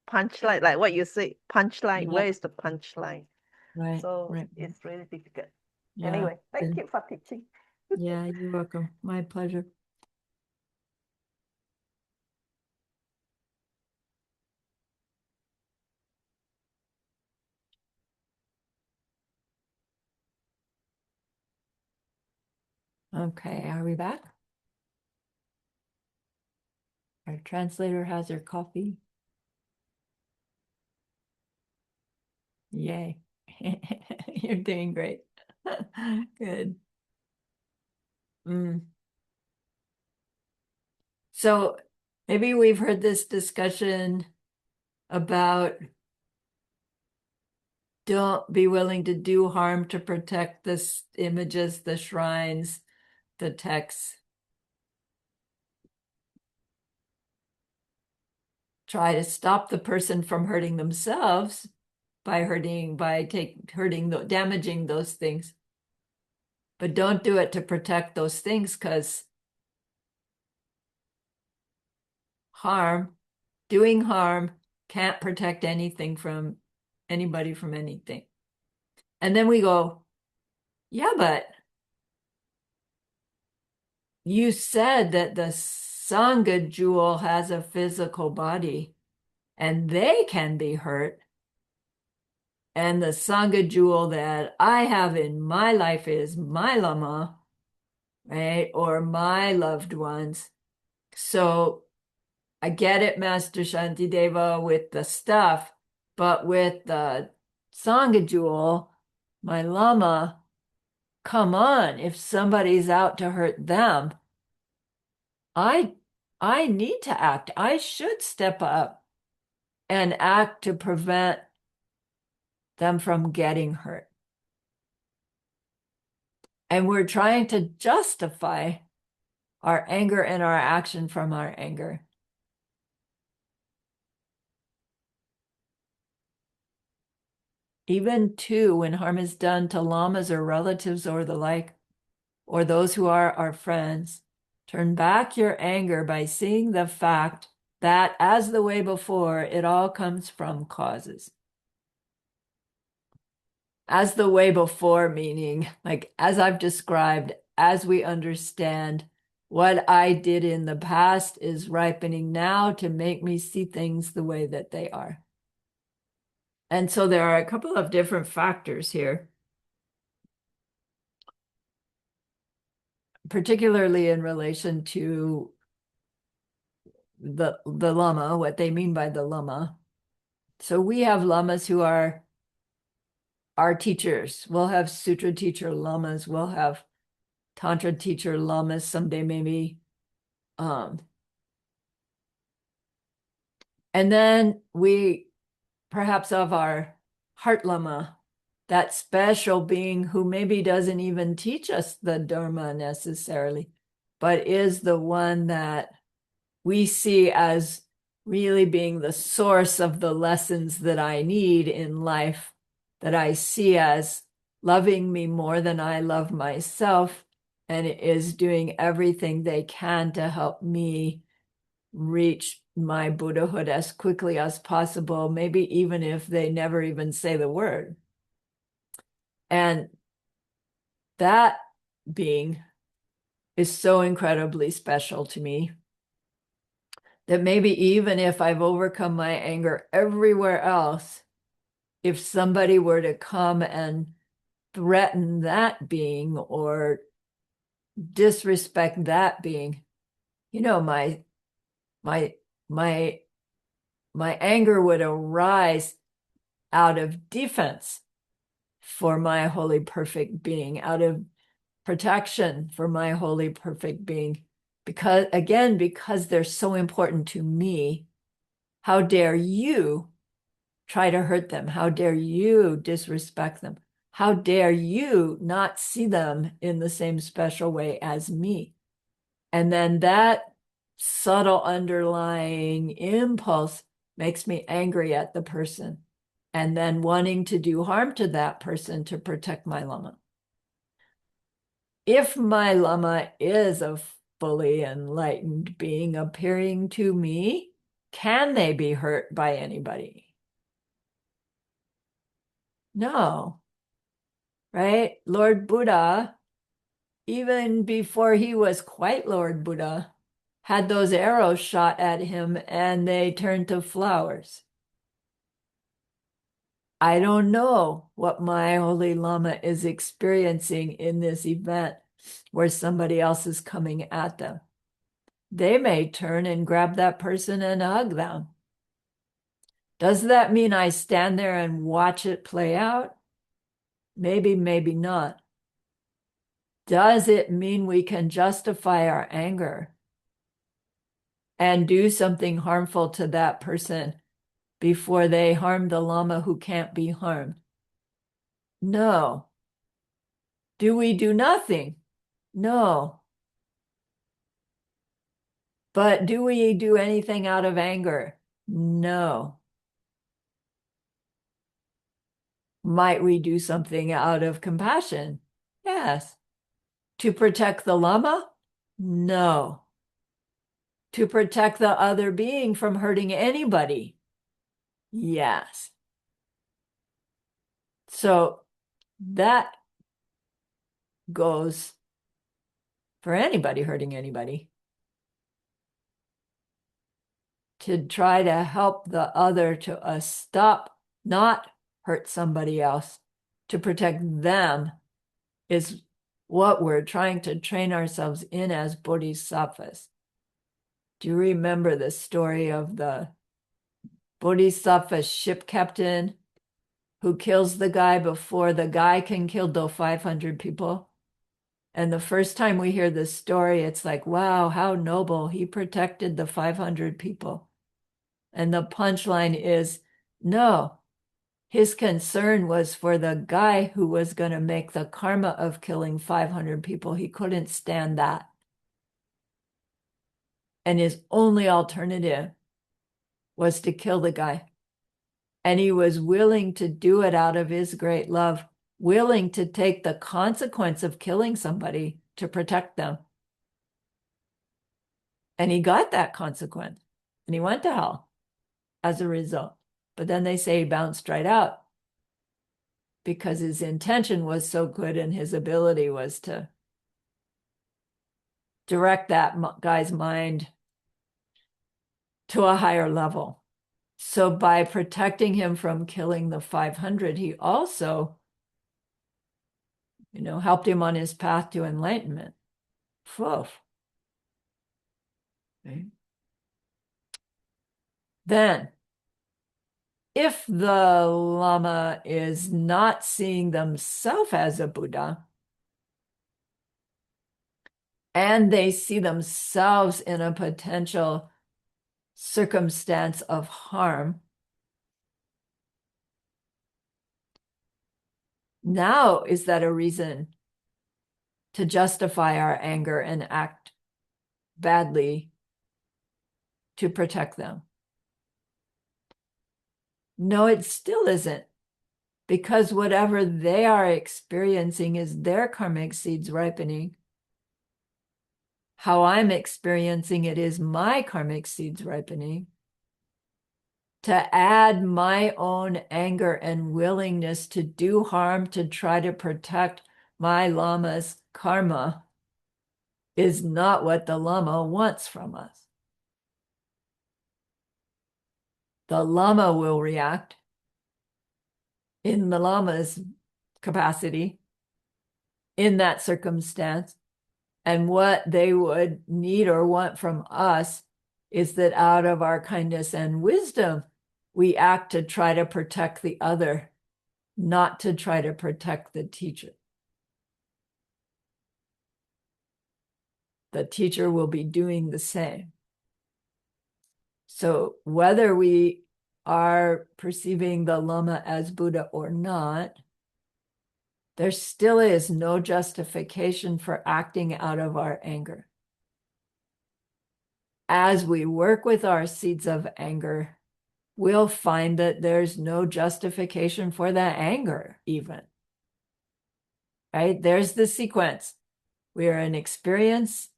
punchline, like what you say, punchline, Yeah. where is the punchline? Right. So Right. it's really difficult. Yeah. Anyway, thank And- you for teaching. Yeah, you're welcome. My pleasure. Okay, are we back? Our translator has her coffee. Yay. You're doing great. Good. So maybe we've heard this discussion about don't be willing to do harm to protect the images, the shrines, the texts. Try to stop the person from hurting themselves by damaging those things. But don't do it to protect those things because doing harm can't protect anything from anybody from anything. And then we go, yeah, but you said that the Sangha jewel has a physical body and they can be hurt. And the Sangha jewel that I have in my life is my Lama, right? Or my loved ones. So I get it, Master Shantideva, with the stuff, but with the Sangha jewel, my Lama, come on, if somebody's out to hurt them, I need to act. I should step up and act to prevent them from getting hurt. And we're trying to justify our anger and our action from our anger. Even too, when harm is done to lamas or relatives or the like, or those who are our friends, turn back your anger by seeing the fact that, as the way before, it all comes from causes. As the way before, meaning, like, as I've described, as we understand what I did in the past is ripening now to make me see things the way that they are. And so there are a couple of different factors here, particularly in relation to the Lama, what they mean by the Lama. So we have Lamas who are our teachers. We'll have Sutra teacher Lamas. We'll have Tantra teacher Lamas someday, maybe. And then we perhaps have our Heart Lama that special being who maybe doesn't even teach us the Dharma necessarily, but is the one that we see as really being the source of the lessons that I need in life, that I see as loving me more than I love myself, and is doing everything they can to help me reach my Buddhahood as quickly as possible, maybe even if they never even say the word. And that being is so incredibly special to me that maybe even if I've overcome my anger everywhere else, if somebody were to come and threaten that being or disrespect that being, you know, my my anger would arise out of defense for my holy perfect being, out of protection for my holy perfect being, because they're so important to me. How dare you try to hurt them? How dare you disrespect them? How dare you not see them in the same special way as me? And then that subtle underlying impulse makes me angry at the person, and then wanting to do harm to that person to protect my Lama. If my Lama is a fully enlightened being appearing to me, can they be hurt by anybody? No, right? Lord Buddha, even before he was quite Lord Buddha, had those arrows shot at him and they turned to flowers. I don't know what my Holy Lama is experiencing in this event where somebody else is coming at them. They may turn and grab that person and hug them. Does that mean I stand there and watch it play out? Maybe, maybe not. Does it mean we can justify our anger and do something harmful to that person before they harm the Lama who can't be harmed? No. Do we do nothing? No. But do we do anything out of anger? No. Might we do something out of compassion? Yes. To protect the Lama? No. To protect the other being from hurting anybody? Yes. So that goes for anybody hurting anybody. To try to help the other to stop, not hurt somebody else, to protect them is what we're trying to train ourselves in as bodhisattvas. Do you remember the story of the bodhisattva ship captain who kills the guy before the guy can kill the 500 people? And the first time we hear this story, it's like, wow, how noble. He protected the 500 people. And the punchline is, no, his concern was for the guy who was going to make the karma of killing 500 people. He couldn't stand that. And his only alternative was to kill the guy. And he was willing to do it out of his great love, willing to take the consequence of killing somebody to protect them. And he got that consequence, and he went to hell as a result. But then they say he bounced right out because his intention was so good and his ability was to direct that guy's mind to a higher level. So by protecting him from killing the 500, he also, helped him on his path to enlightenment. Woof. Okay. Then, if the Lama is not seeing themselves as a Buddha, and they see themselves in a potential circumstance of harm, Now, is that a reason to justify our anger and act badly to protect them? No, it still isn't, because whatever they are experiencing is their karmic seeds ripening. How I'm experiencing it is my karmic seeds ripening. To add my own anger and willingness to do harm to try to protect my Lama's karma is not what the Lama wants from us. The Lama will react in the Lama's capacity in that circumstance. And what they would need or want from us is that out of our kindness and wisdom, we act to try to protect the other, not to try to protect the teacher. The teacher will be doing the same. So whether we are perceiving the Lama as Buddha or not, there still is no justification for acting out of our anger. As we work with our seeds of anger, we'll find that there's no justification for that anger even. Right? There's the sequence. We are in experience.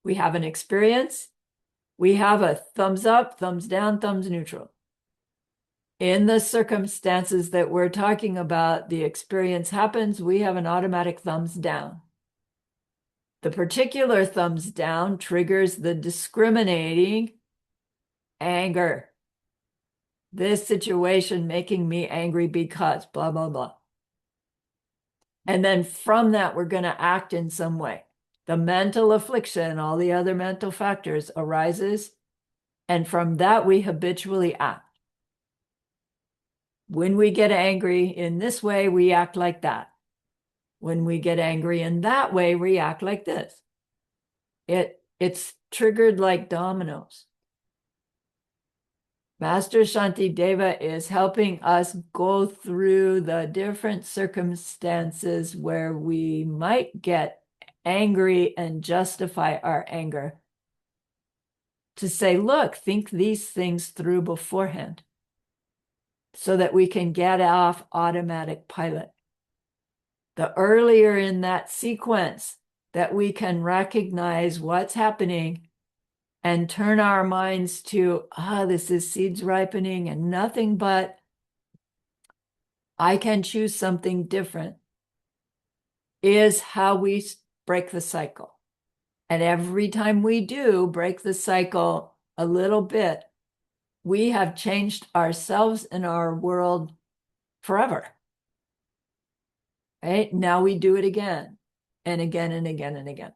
We have an experience. We have a thumbs up, thumbs down, thumbs neutral. In the circumstances that we're talking about, the experience happens, we have an automatic thumbs down. The particular thumbs down triggers the discriminating anger. This situation making me angry because blah, blah, blah. And then from that, we're going to act in some way. The mental affliction, all the other mental factors arises. And from that, we habitually act. When we get angry in this way, we act like that. When we get angry in that way, we act like this. It's triggered like dominoes. Master Shantideva is helping us go through the different circumstances where we might get angry and justify our anger. To say, look, think these things through beforehand so that we can get off automatic pilot. The earlier in that sequence that we can recognize what's happening and turn our minds to, this is seeds ripening and nothing but I can choose something different, is how we break the cycle. And every time we do break the cycle a little bit, we have changed ourselves and our world forever. Right? Now we do it again and again and again and again.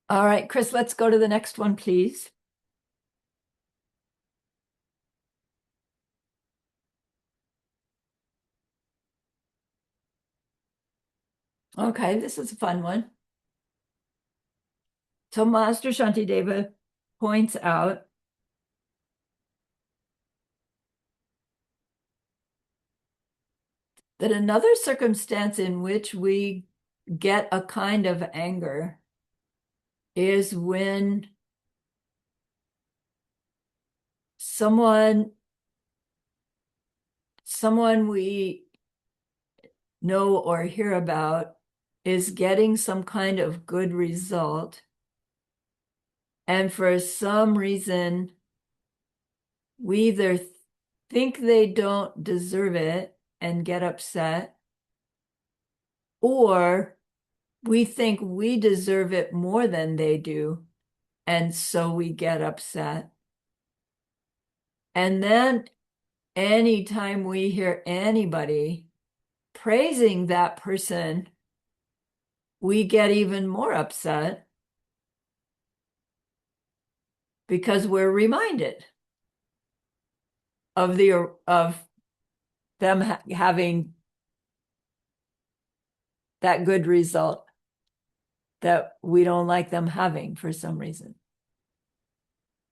All right, Chris, let's go to the next one, please. Okay, this is a fun one. So Master Shantideva points out that another circumstance in which we get a kind of anger is when someone we know or hear about is getting some kind of good result, and for some reason we either think they don't deserve it and get upset, or we think we deserve it more than they do, and so we get upset. And then anytime we hear anybody praising that person, we get even more upset because we're reminded of them having that good result that we don't like them having for some reason.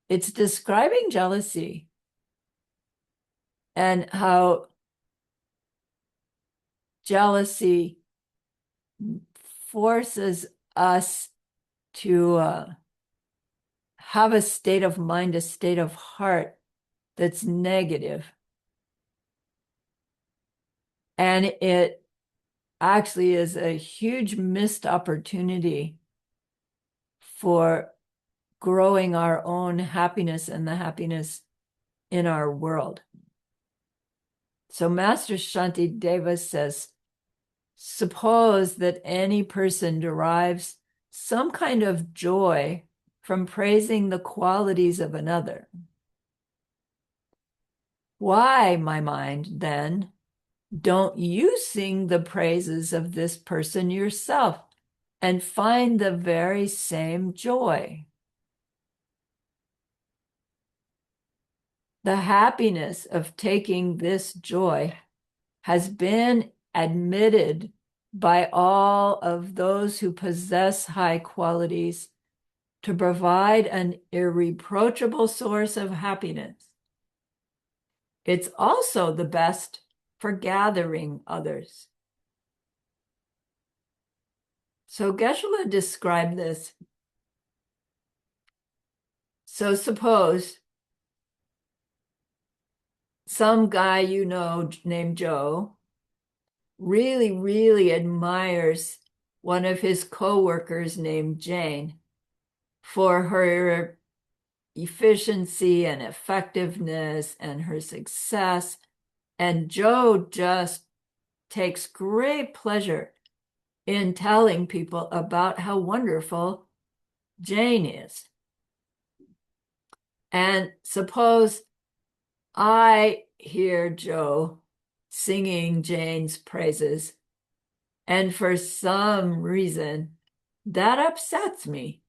It's describing jealousy and how jealousy forces us to have a state of mind, a state of heart that's negative. And it actually is a huge missed opportunity for growing our own happiness and the happiness in our world. So Master Shantideva says, suppose that any person derives some kind of joy from praising the qualities of another. Why, my mind, then, don't you sing the praises of this person yourself and find the very same joy? The happiness of taking this joy has been admitted by all of those who possess high qualities to provide an irreproachable source of happiness. It's also the best for gathering others. So Geshe-la described this. So suppose some guy you know named Joe really, really admires one of his co-workers named Jane for her efficiency and effectiveness and her success. And Joe just takes great pleasure in telling people about how wonderful Jane is. And suppose I hear Joe singing Jane's praises, and for some reason that upsets me.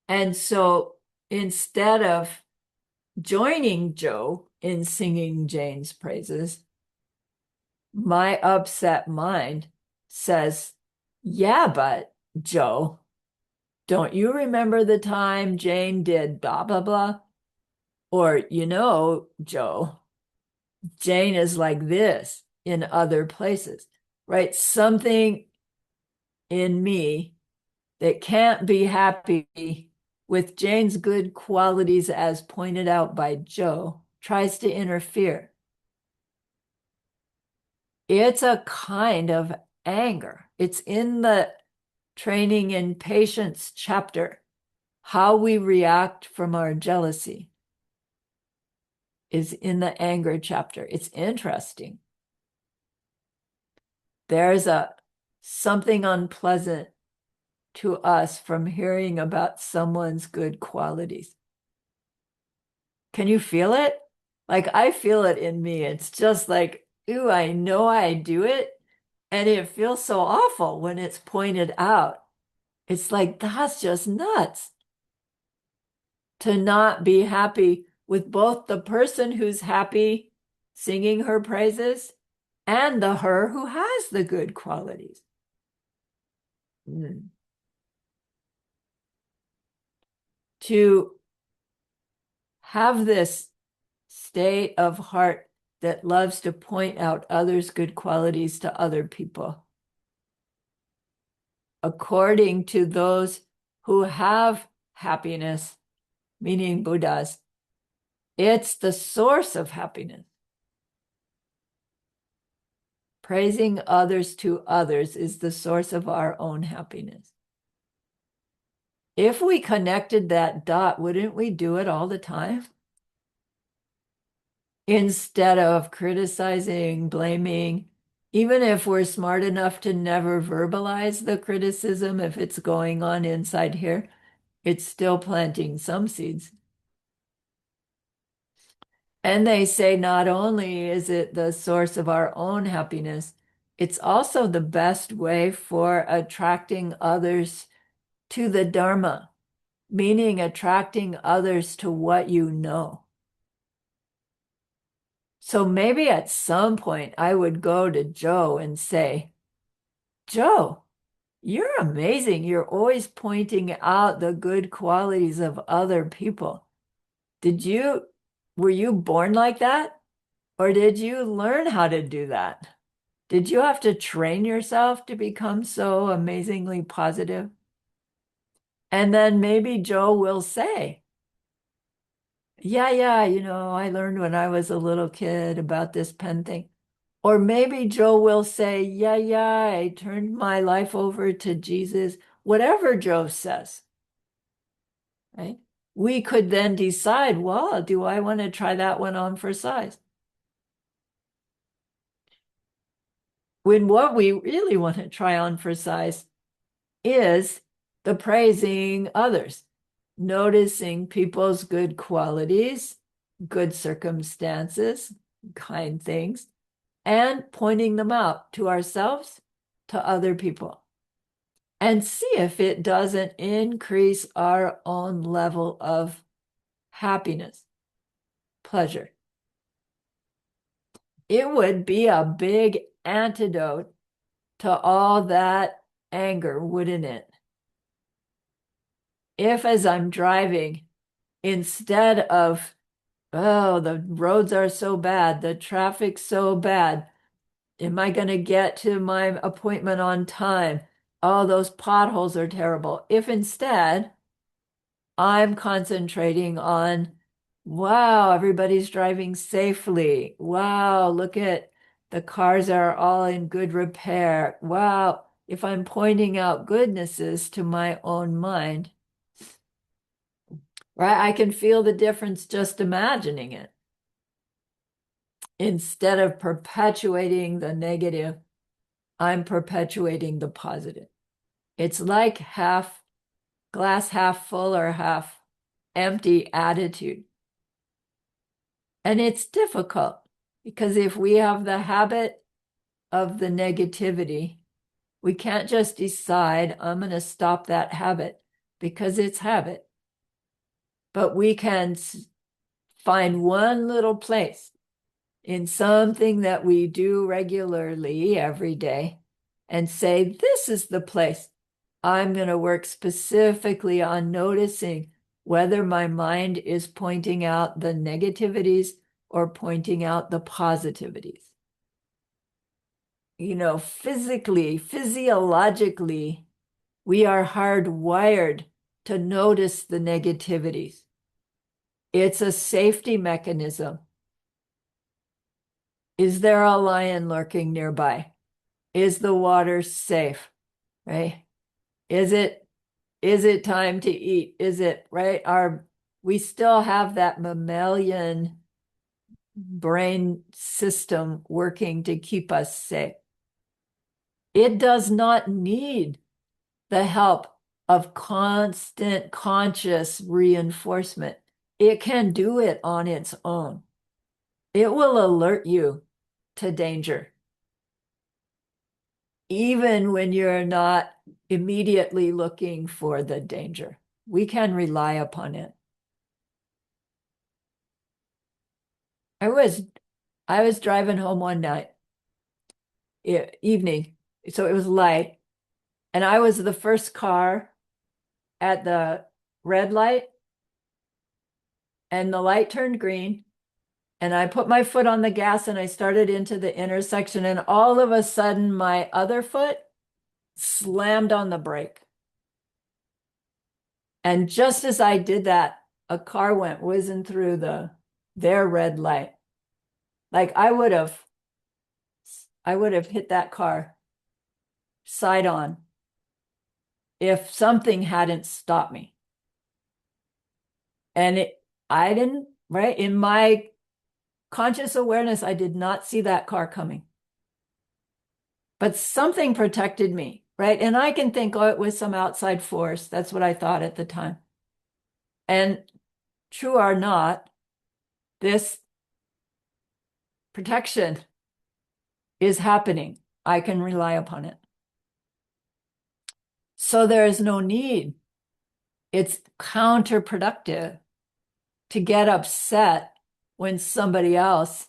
And so instead of joining Joe in singing Jane's praises, my upset mind says, yeah, but Joe, don't you remember the time Jane did blah, blah, blah? Or, Joe, Jane is like this in other places, right? Something in me that can't be happy with Jane's good qualities as pointed out by Joe tries to interfere. It's a kind of anger. It's in the training in patience chapter. How we react from our jealousy is in the anger chapter. It's interesting. There's something unpleasant to us from hearing about someone's good qualities. Can you feel it? Like I feel it in me. It's just like, ooh, I know I do it. And it feels so awful when it's pointed out. It's like, that's just nuts. To not be happy with both the person who's happy singing her praises and the her who has the good qualities. To have this state of heart that loves to point out others' good qualities to other people, according to those who have happiness, meaning Buddhas, it's the source of happiness. Praising others to others is the source of our own happiness. If we connected that dot, wouldn't we do it all the time? Instead of criticizing, blaming, even if we're smart enough to never verbalize the criticism, if it's going on inside here, it's still planting some seeds. And they say not only is it the source of our own happiness, it's also the best way for attracting others to the Dharma, meaning attracting others to what you know. So maybe at some point I would go to Joe and say, Joe, you're amazing. You're always pointing out the good qualities of other people. Were you born like that? Or did you learn how to do that? Did you have to train yourself to become so amazingly positive? And then maybe Joe will say, yeah, I learned when I was a little kid about this pen thing. Or maybe Joe will say, yeah, I turned my life over to Jesus, whatever Joe says, right? We could then decide, well, do I want to try that one on for size? When what we really want to try on for size is the praising others, noticing people's good qualities, good circumstances, kind things, and pointing them out to ourselves, to other people, and see if it doesn't increase our own level of happiness, pleasure. It would be a big antidote to all that anger, wouldn't it? If as I'm driving, instead of, oh, the roads are so bad, the traffic's so bad, am I going to get to my appointment on time? Oh, those potholes are terrible. If instead I'm concentrating on, wow, everybody's driving safely. Wow, look at the cars are all in good repair. Wow, if I'm pointing out goodnesses to my own mind, right, I can feel the difference just imagining it. Instead of perpetuating the negative, I'm perpetuating the positive. It's like glass half full or half empty attitude. And it's difficult because if we have the habit of the negativity, we can't just decide, I'm going to stop that habit because it's habit. But we can find one little place in something that we do regularly every day and say, this is the place I'm going to work specifically on noticing whether my mind is pointing out the negativities or pointing out the positivities. Physically, physiologically, we are hardwired to notice the negativities. It's a safety mechanism. Is there a lion lurking nearby? Is the water safe? Right? Is it time to eat? Is it right? We still have that mammalian brain system working to keep us safe. It does not need the help of constant conscious reinforcement. It can do it on its own. It will alert you to danger, even when you're not immediately looking for the danger. We can rely upon it. I was driving home one night, evening, so it was light, and I was the first car at the red light, and the light turned green, and I put my foot on the gas and I started into the intersection, and all of a sudden my other foot slammed on the brake. And just as I did that, a car went whizzing through their red light. Like I would have hit that car side on if something hadn't stopped me. And I didn't, right? In my conscious awareness, I did not see that car coming. But something protected me, right? And I can think, oh, it was some outside force. That's what I thought at the time. And true or not, this protection is happening. I can rely upon it. So there is no need. It's counterproductive to get upset when somebody else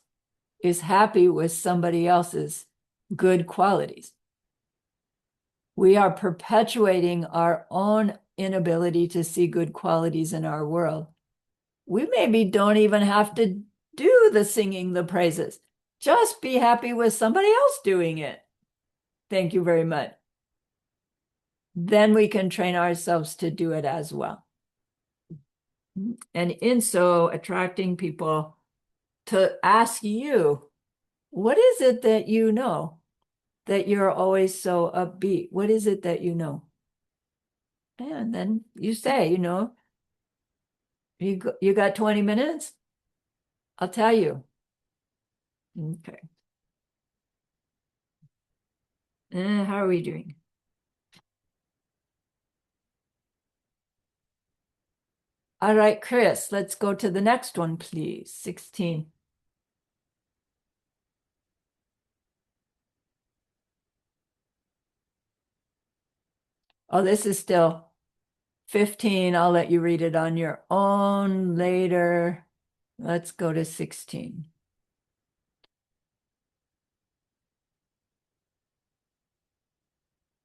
is happy with somebody else's good qualities. We are perpetuating our own inability to see good qualities in our world. We maybe don't even have to do the singing the praises. Just be happy with somebody else doing it. Thank you very much. Then we can train ourselves to do it as well. And in so attracting people to ask you, what is it that you know that you're always so upbeat? What is it that you know? And then you say, you got 20 minutes? I'll tell you. Okay. How are we doing? All right, Chris, let's go to the next one, please. 16. Oh, this is still 15. I'll let you read it on your own later. Let's go to 16.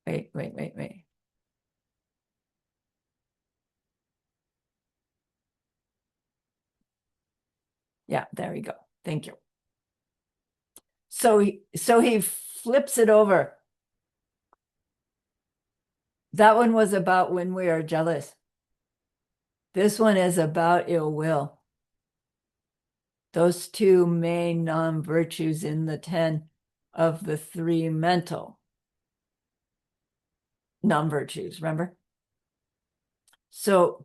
Wait. Yeah, there we go. Thank you. So he flips it over. That one was about when we are jealous. This one is about ill will. Those two main non-virtues in the 10 of the 3 mental non-virtues, remember? So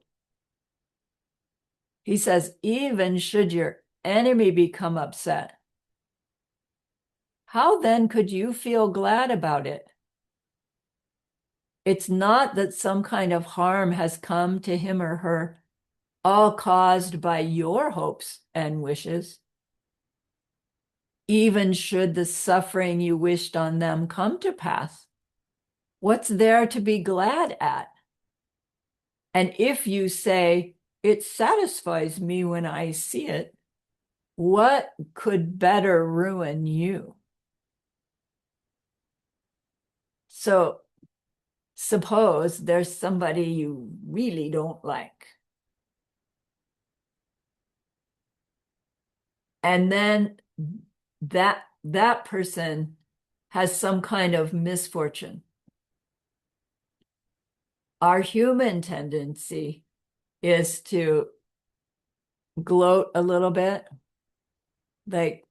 he says, even should your enemy become upset, how then could you feel glad about it? It's not that some kind of harm has come to him or her, all caused by your hopes and wishes. Even should the suffering you wished on them come to pass, what's there to be glad at? And if you say, it satisfies me when I see it, what could better ruin you? So suppose there's somebody you really don't like. And then that person has some kind of misfortune. Our human tendency is to gloat a little bit, like,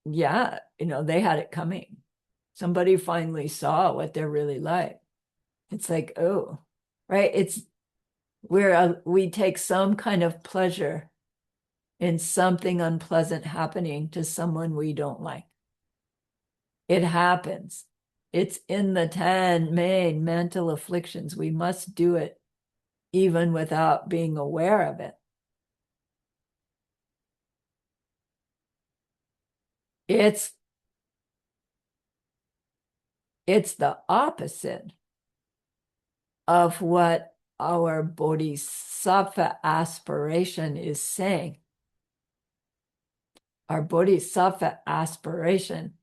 yeah, they had it coming. Somebody finally saw what they're really like. It's like, oh, right? We take some kind of pleasure in something unpleasant happening to someone we don't like. It happens. It's in the 10 main mental afflictions. We must do it even without being aware of it. It's the opposite of what our Bodhisattva aspiration is saying. Our Bodhisattva aspiration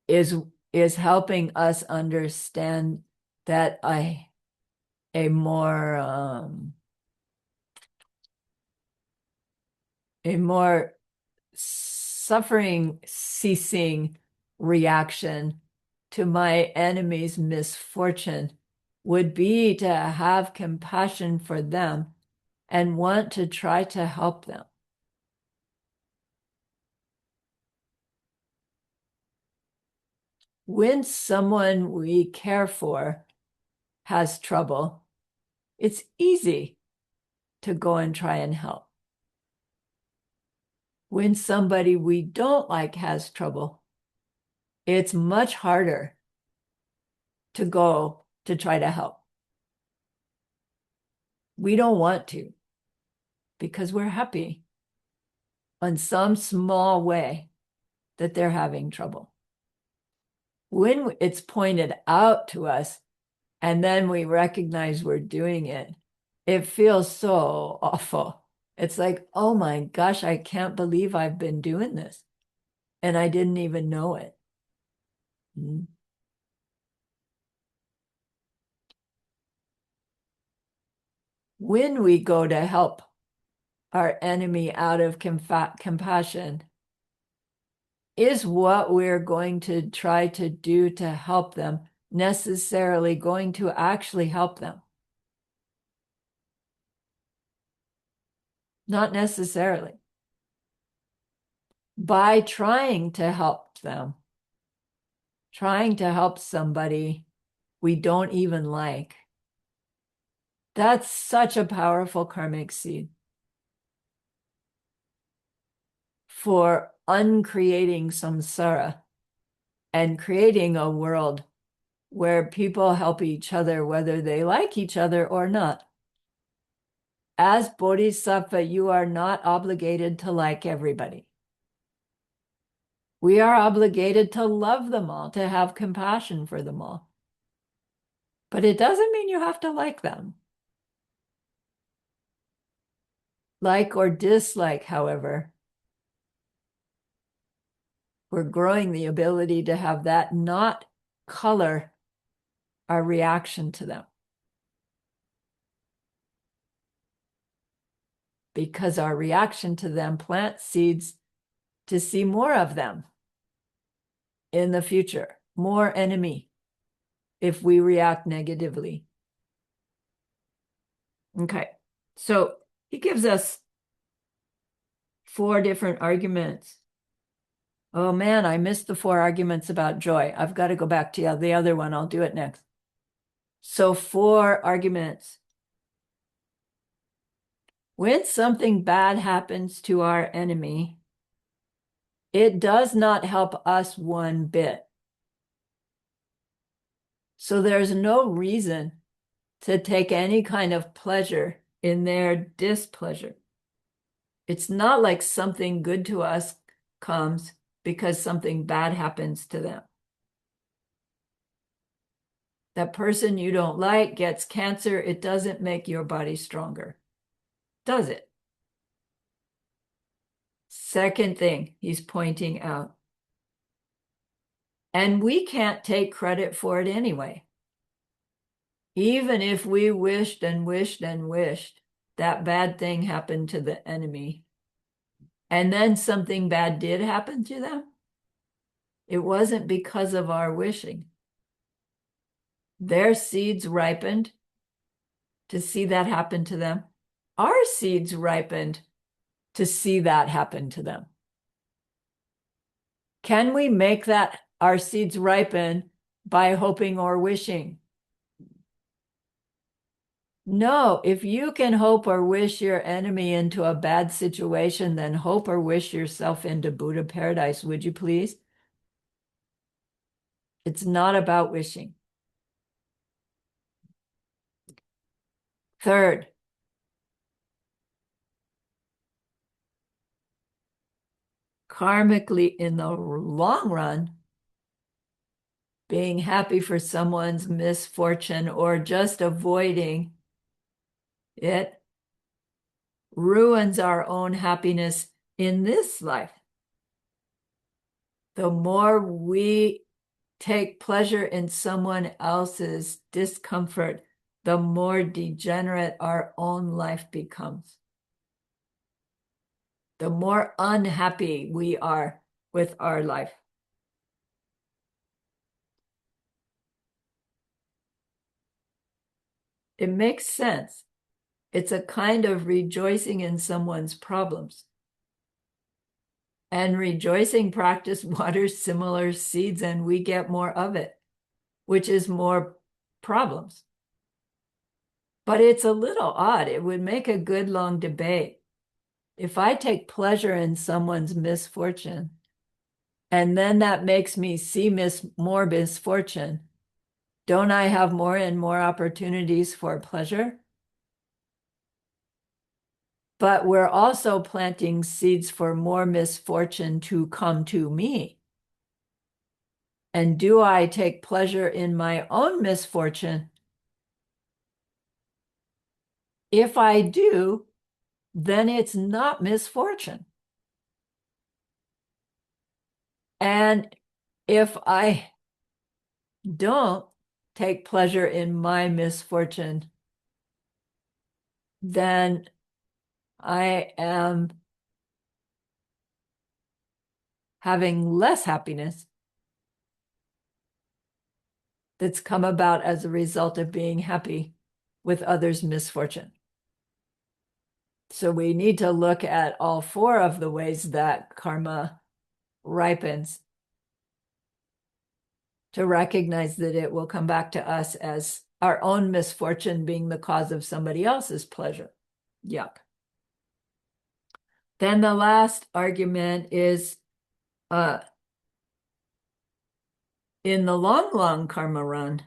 is helping us understand that a more suffering ceasing reaction to my enemy's misfortune would be to have compassion for them and want to try to help them. When someone we care for has trouble, it's easy to go and try and help. When somebody we don't like has trouble, it's much harder to go to try to help. We don't want to because we're happy in some small way that they're having trouble. When it's pointed out to us and then we recognize we're doing it, it feels so awful. It's like, oh my gosh, I can't believe I've been doing this. And I didn't even know it. Mm. When we go to help our enemy out of compassion, is what we're going to try to do to help them necessarily going to actually help them? Not necessarily. By trying to help them, trying to help somebody we don't even like, that's such a powerful karmic seed for uncreating samsara and creating a world where people help each other, whether they like each other or not. As Bodhisattva, you are not obligated to like everybody. We are obligated to love them all, to have compassion for them all. But it doesn't mean you have to like them. Like or dislike, however, we're growing the ability to have that not color our reaction to them. Because our reaction to them plants seeds to see more of them in the future, more enemy if we react negatively. Okay, so he gives us 4 different arguments. Oh man, I missed the 4 arguments about joy. I've got to go back to the other one. I'll do it next. So 4 arguments. When something bad happens to our enemy, it does not help us one bit. So there's no reason to take any kind of pleasure in their displeasure. It's not like something good to us comes because something bad happens to them. That person you don't like gets cancer, it doesn't make your body stronger, does it? Second thing he's pointing out, and we can't take credit for it anyway. Even if we wished and wished and wished that bad thing happened to the enemy, and then something bad did happen to them, it wasn't because of our wishing. Their seeds ripened to see that happen to them. Our seeds ripened to see that happen to them. Can we make that our seeds ripen by hoping or wishing? No, if you can hope or wish your enemy into a bad situation, then hope or wish yourself into Buddha paradise, would you please? It's not about wishing. Third, karmically, in the long run, being happy for someone's misfortune or just avoiding it ruins our own happiness in this life. The more we take pleasure in someone else's discomfort, the more degenerate our own life becomes. The more unhappy we are with our life. It makes sense. It's a kind of rejoicing in someone's problems. And rejoicing practice waters similar seeds and we get more of it, which is more problems. But it's a little odd. It would make a good long debate. If I take pleasure in someone's misfortune, and then that makes me see more misfortune, don't I have more and more opportunities for pleasure? But we're also planting seeds for more misfortune to come to me. And do I take pleasure in my own misfortune? If I do, then it's not misfortune. And if I don't take pleasure in my misfortune, then I am having less happiness that's come about as a result of being happy with others' misfortune. So we need to look at all four of the ways that karma ripens to recognize that it will come back to us as our own misfortune being the cause of somebody else's pleasure. Yuck. Then the last argument is in the long karma run,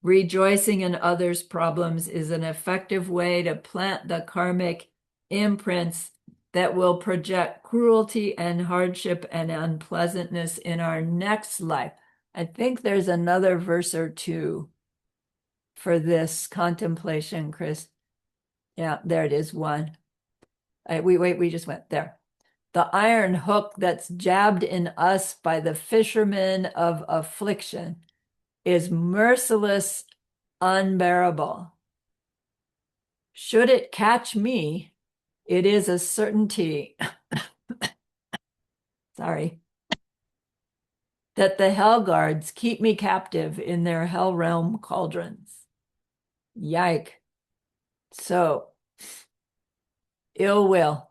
rejoicing in others' problems is an effective way to plant the karmic imprints that will project cruelty and hardship and unpleasantness in our next life. I think there's another verse or two for this contemplation, Chris. Yeah, there it is, one. We just went there. The iron hook that's jabbed in us by the fishermen of affliction is merciless, unbearable. Should it catch me, it is a certainty, sorry, that the hell guards keep me captive in their hell realm cauldrons. Yike. So, ill will,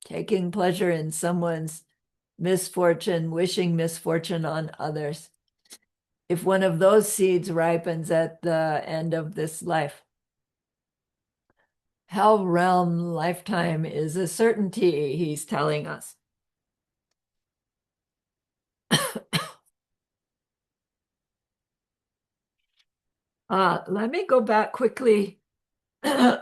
taking pleasure in someone's misfortune, wishing misfortune on others. If one of those seeds ripens at the end of this life, hell realm lifetime is a certainty, he's telling us. Let me go back quickly. I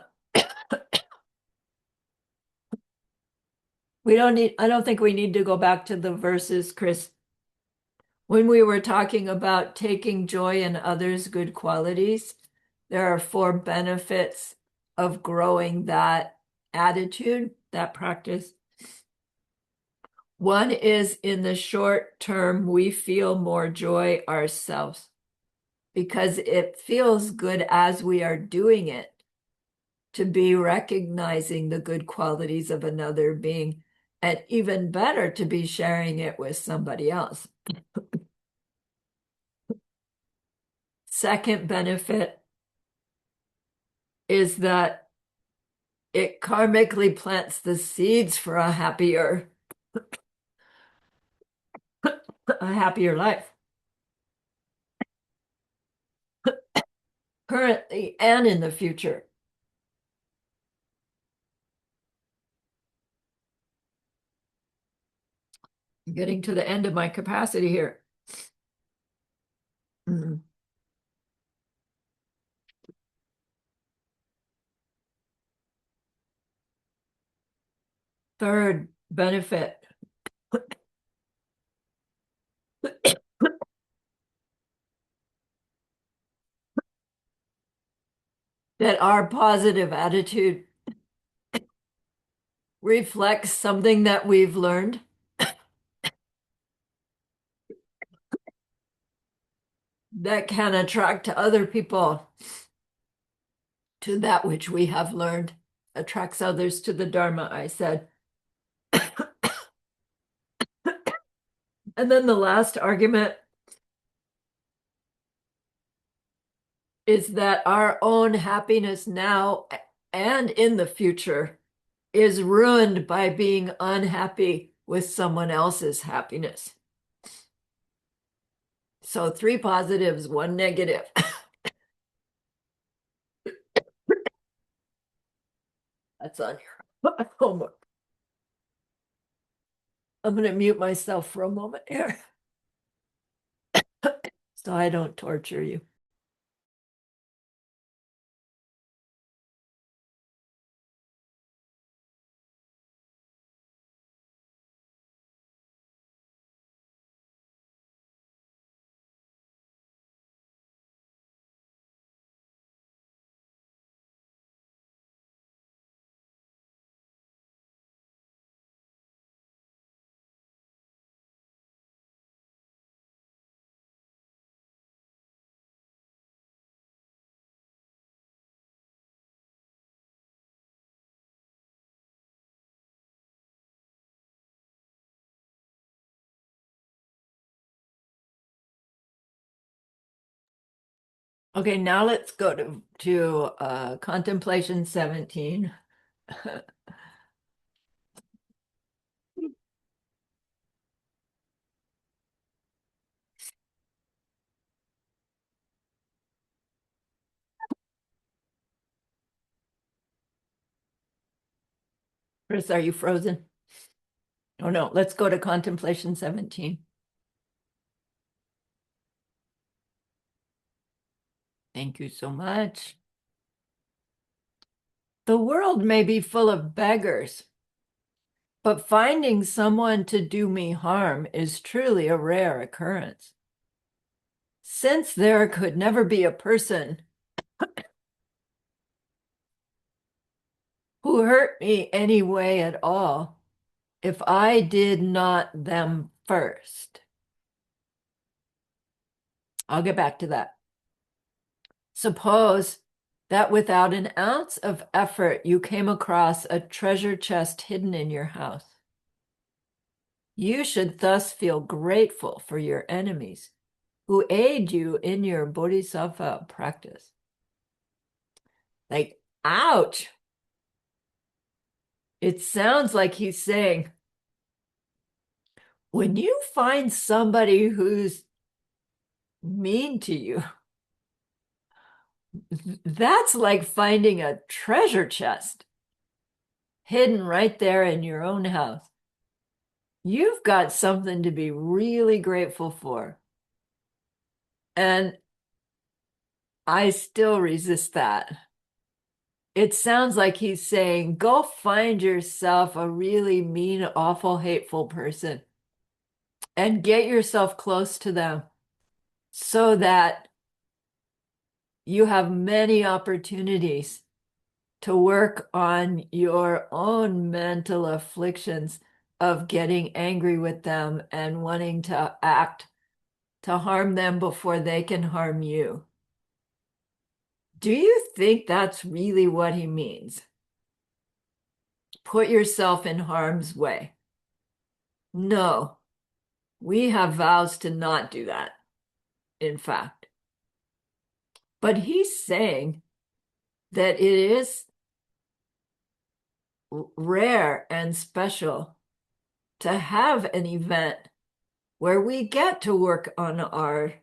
don't think we need to go back to the verses, Chris. When we were talking about taking joy in others' good qualities, there are 4 benefits of growing that attitude, that practice. One is in the short term, we feel more joy ourselves because it feels good as we are doing it to be recognizing the good qualities of another being, and even better to be sharing it with somebody else. Second benefit is that it karmically plants the seeds for a happier life, currently and in the future. I'm getting to the end of my capacity here. Third benefit. That our positive attitude reflects something that we've learned. That can attract other people to that which we have learned, attracts others to the Dharma, I said. And then the last argument is that our own happiness now and in the future is ruined by being unhappy with someone else's happiness. So 3 positives, 1 negative. That's on your homework. I'm going to mute myself for a moment here so I don't torture you. Okay, now let's go to contemplation 17. Chris, are you frozen? Oh no, let's go to contemplation 17. Thank you so much. The world may be full of beggars, but finding someone to do me harm is truly a rare occurrence. Since there could never be a person who hurt me any way at all if I did not them first. I'll get back to that. Suppose that without an ounce of effort you came across a treasure chest hidden in your house. You should thus feel grateful for your enemies who aid you in your Bodhisattva practice. Like, ouch. It sounds like he's saying, when you find somebody who's mean to you, that's like finding a treasure chest hidden right there in your own house. You've got something to be really grateful for. And I still resist that. It sounds like he's saying, go find yourself a really mean, awful, hateful person and get yourself close to them so that you have many opportunities to work on your own mental afflictions of getting angry with them and wanting to act to harm them before they can harm you. Do you think that's really what he means? Put yourself in harm's way. No, we have vows to not do that, in fact. But he's saying that it is rare and special to have an event where we get to work on our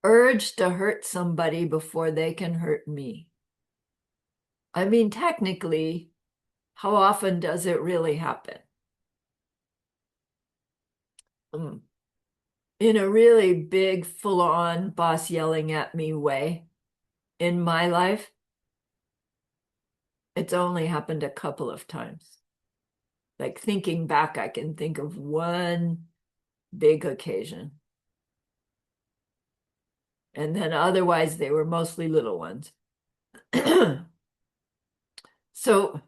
urge to hurt somebody before they can hurt me. I mean, technically, how often does it really happen? In a really big, full-on boss yelling at me way in my life, it's only happened a couple of times. Like thinking back, I can think of one big occasion. And then otherwise, they were mostly little ones. So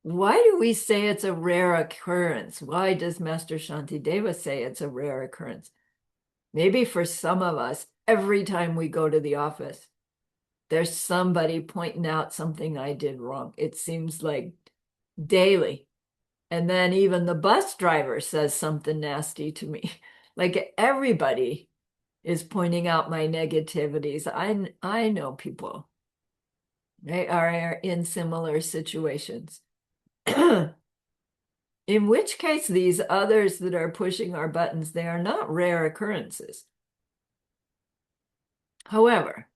why do we say it's a rare occurrence? Why does Master Shantideva say it's a rare occurrence? Maybe for some of us, every time we go to the office, there's somebody pointing out something I did wrong. It seems like daily. And then even the bus driver says something nasty to me. Like everybody is pointing out my negativities. I know people. They are in similar situations. In which case, these others that are pushing our buttons, they are not rare occurrences. However,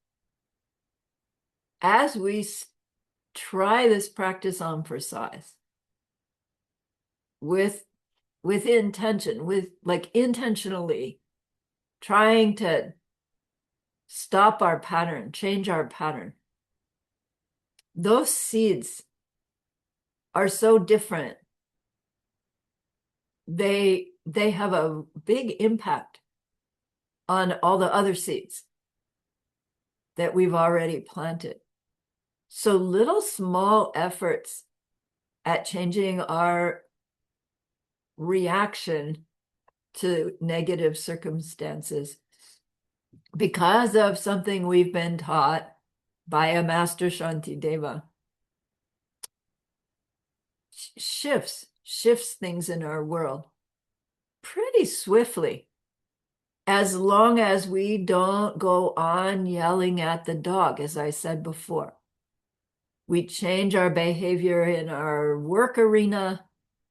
as we try this practice on for size, with intention, with like intentionally trying to stop our pattern, change our pattern, those seeds are so different. They have a big impact on all the other seeds that we've already planted. So little small efforts at changing our reaction to negative circumstances because of something we've been taught by a Master Shantideva shifts things in our world pretty swiftly. as long as we don't go on yelling at the dog, as I said before. We change our behavior in our work arena.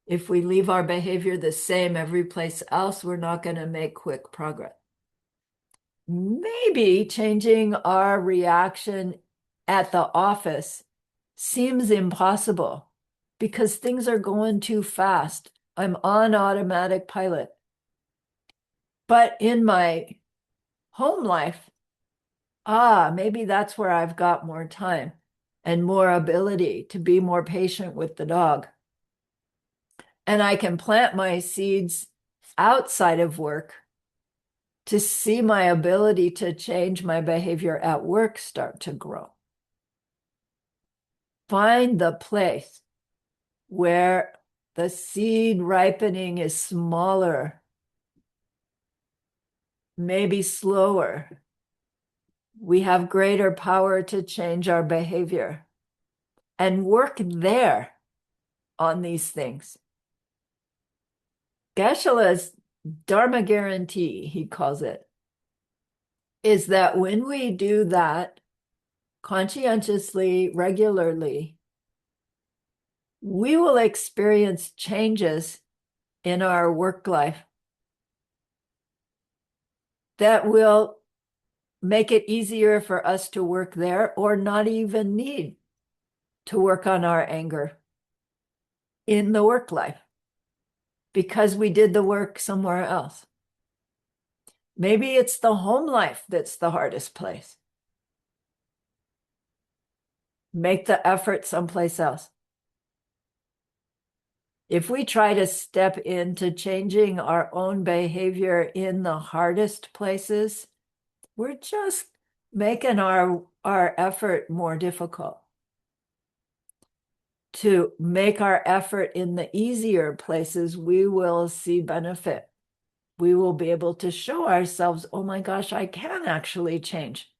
If we leave our behavior the same every place else, we're not going to make quick progress. Maybe changing our reaction at the office seems impossible because things are going too fast. I'm on automatic pilot. But in my home life, maybe that's where I've got more time and more ability to be more patient with the dog. And I can plant my seeds outside of work to see my ability to change my behavior at work start to grow. Find the place where the seed ripening is smaller, maybe slower. We have greater power to change our behavior and work there on these things. Geshe-la's Dharma guarantee, he calls it, is that when we do that conscientiously, regularly, we will experience changes in our work life that will make it easier for us to work there or not even need to work on our anger in the work life because we did the work somewhere else. Maybe it's the home life that's the hardest place. Make the effort someplace else. If we try to step into changing our own behavior in the hardest places, we're just making our effort more difficult. To make our effort in the easier places, we will see benefit. We will be able to show ourselves, oh my gosh, I can actually change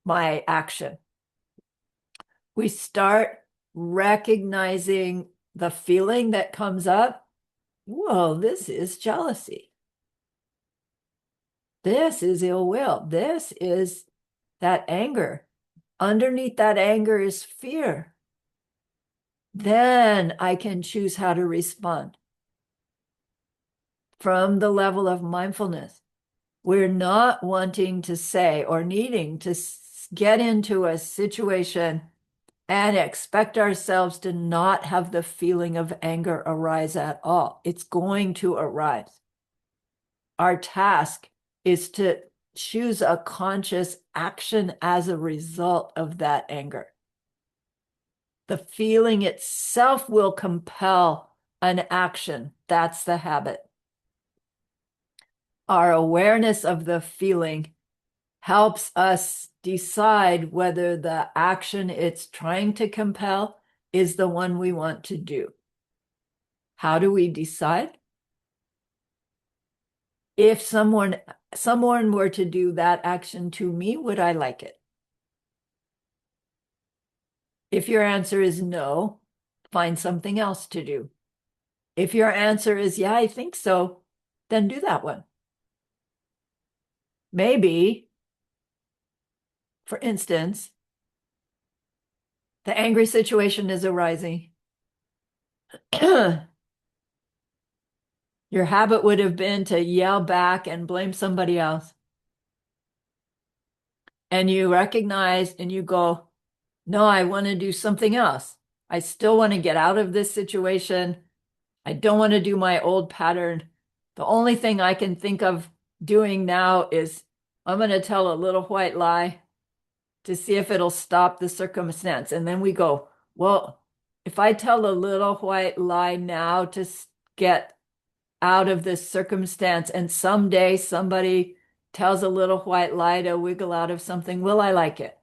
my action. We start recognizing the feeling that comes up. Whoa, this is jealousy. This is ill will. This is that anger. Underneath that anger is fear. Then I can choose how to respond from the level of mindfulness. We're not wanting to say or needing to get into a situation and expect ourselves to not have the feeling of anger arise at all. It's going to arise. Our task is to choose a conscious action as a result of that anger. The feeling itself will compel an action. That's the habit. Our awareness of the feeling helps us decide whether the action it's trying to compel is the one we want to do. How do we decide? If someone were to do that action to me, would I like it? If your answer is no, find something else to do. If your answer is, yeah, I think so, then do that one. Maybe, for instance, the angry situation is arising. Your habit would have been to yell back and blame somebody else. And you recognize and you go, no, I want to do something else. I still want to get out of this situation. I don't want to do my old pattern. The only thing I can think of doing now is I'm going to tell a little white lie to see if it'll stop the circumstance. And then we go, well, if I tell a little white lie now to get out of this circumstance and someday somebody tells a little white lie to wiggle out of something, will I like it?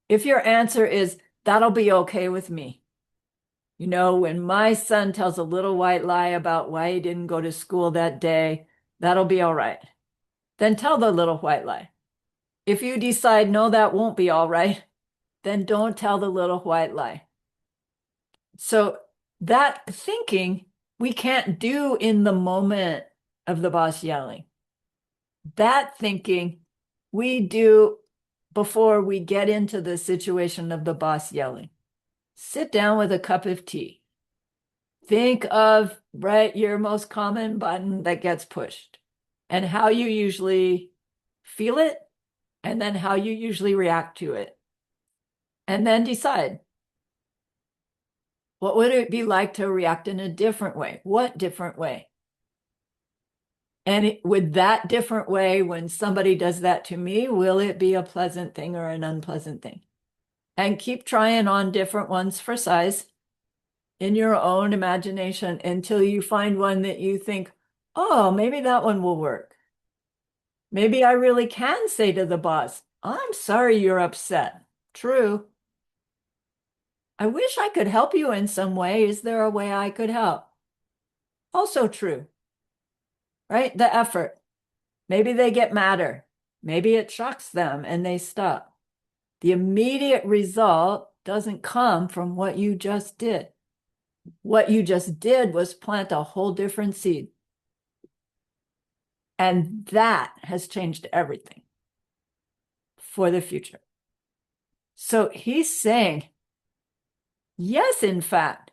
If your answer is, that'll be okay with me. You know, when my son tells a little white lie about why he didn't go to school that day, that'll be all right. Then tell the little white lie. If you decide, no, that won't be all right, then don't tell the little white lie. So that thinking we can't do in the moment of the boss yelling. that thinking we do before we get into the situation of the boss yelling. Sit down with a cup of tea. Think of, right, your most common button that gets pushed and how you usually feel it, and then how you usually react to it. And then decide, what would it be like to react in a different way? What different way? And with that different way, when somebody does that to me, will it be a pleasant thing or an unpleasant thing? And keep trying on different ones for size in your own imagination until you find one that you think, oh, maybe that one will work. Maybe I really can say to the boss, I'm sorry you're upset. True. I wish I could help you in some way. Is there a way I could help? Also true, right? The effort. Maybe they get madder. Maybe it shocks them and they stop. The immediate result doesn't come from what you just did. What you just did was plant a whole different seed. And that has changed everything for the future. So he's saying, yes, in fact,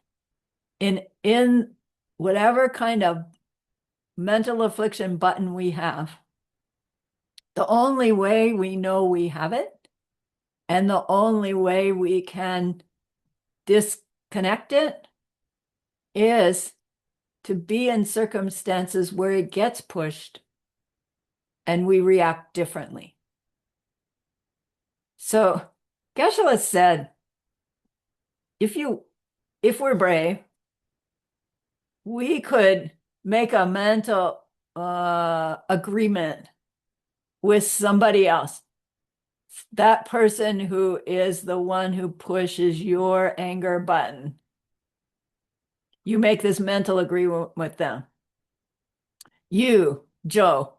in whatever kind of mental affliction button we have, the only way we know we have it, and the only way we can disconnect it, is to be in circumstances where it gets pushed and we react differently. So Geshe said, if we're brave, we could make a mental agreement with somebody else. That person who is the one who pushes your anger button. You make this mental agreement with them. You, Joe,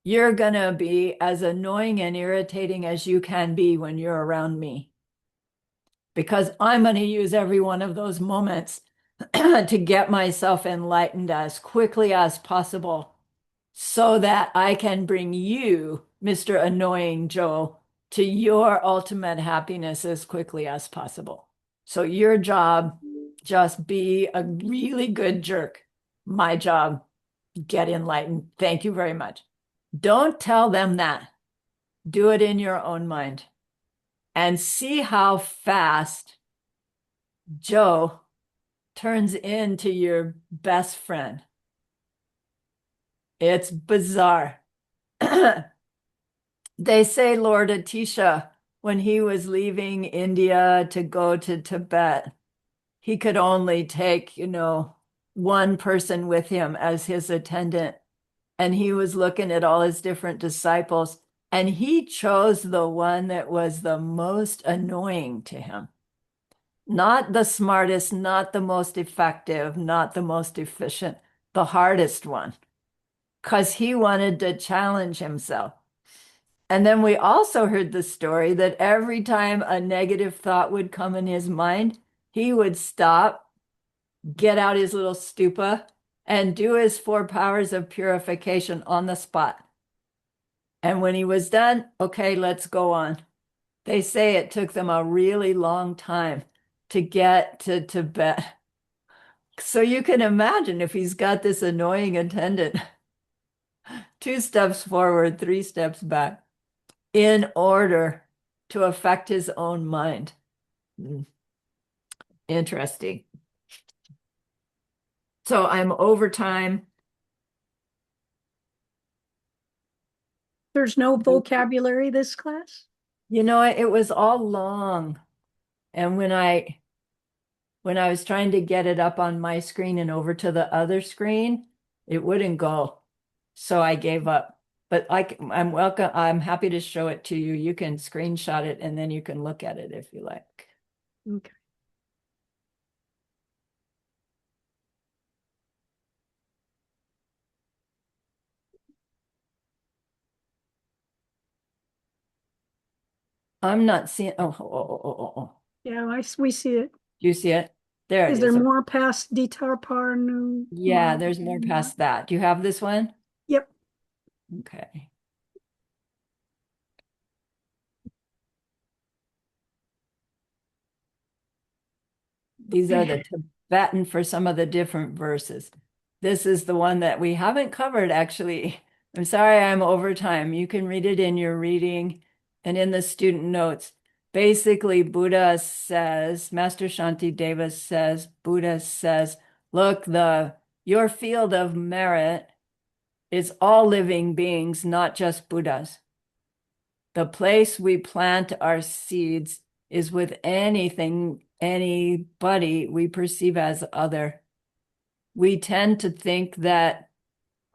you're going to be as annoying and irritating as you can be when you're around me. Because I'm going to use every one of those moments to get myself enlightened as quickly as possible so that I can bring you, Mr. Annoying Joe, to your ultimate happiness as quickly as possible. So your job, just be a really good jerk. My job, get enlightened. Thank you very much. Don't tell them that. Do it in your own mind and see how fast Joe turns into your best friend. It's bizarre. They say Lord Atisha, when he was leaving India to go to Tibet, he could only take, one person with him as his attendant. And he was looking at all his different disciples, and he chose the one that was the most annoying to him. Not the smartest, not the most effective, not the most efficient, the hardest one, because he wanted to challenge himself. And then we also heard the story that every time a negative thought would come in his mind, he would stop, get out his little stupa, and do his 4 powers of purification on the spot. And when he was done, okay, let's go on. They say it took them a really long time to get to Tibet. So you can imagine if he's got this annoying attendant, 2 steps forward, 3 steps back, in order to affect his own mind. Interesting. So I'm over time. There's no vocabulary this class? It was all long. And when I was trying to get it up on my screen and over to the other screen, it wouldn't go. So I gave up. But I'm welcome. I'm happy to show it to you. You can screenshot it and then you can look at it if you like. Okay. I'm not seeing. Oh. Yeah, we see it. Do you see it? There it Is is. there more past Ditar Par? Yeah, there's more past that. Do you have this one? Yep. Okay. These are the Tibetan for some of the different verses. This is the one that we haven't covered, actually. I'm sorry I'm over time. You can read it in your reading and in the student notes. Basically, Buddha says, Master Shantideva says, Buddha says, look, your field of merit is all living beings, not just Buddhas. The place we plant our seeds is with anything, anybody we perceive as other. We tend to think that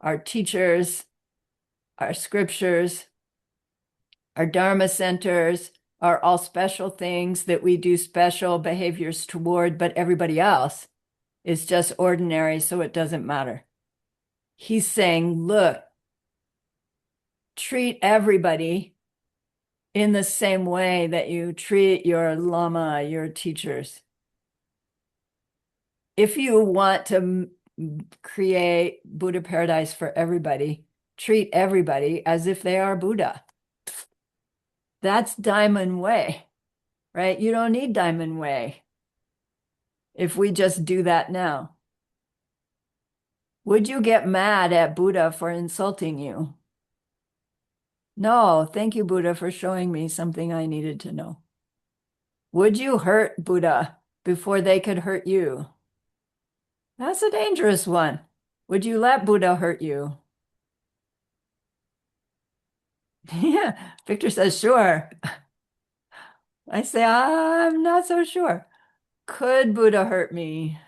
our teachers, our scriptures, our Dharma centers are all special things that we do special behaviors toward, but everybody else is just ordinary, so it doesn't matter. He's saying, look, treat everybody in the same way that you treat your lama, your teachers. If you want to create Buddha paradise for everybody, treat everybody as if they are Buddha. That's Diamond Way, right? You don't need Diamond Way if we just do that now. Would you get mad at Buddha for insulting you? No, thank you, Buddha, for showing me something I needed to know. Would you hurt Buddha before they could hurt you? That's a dangerous one. Would you let Buddha hurt you? Yeah, Victor says, sure. I say, I'm not so sure. Could Buddha hurt me?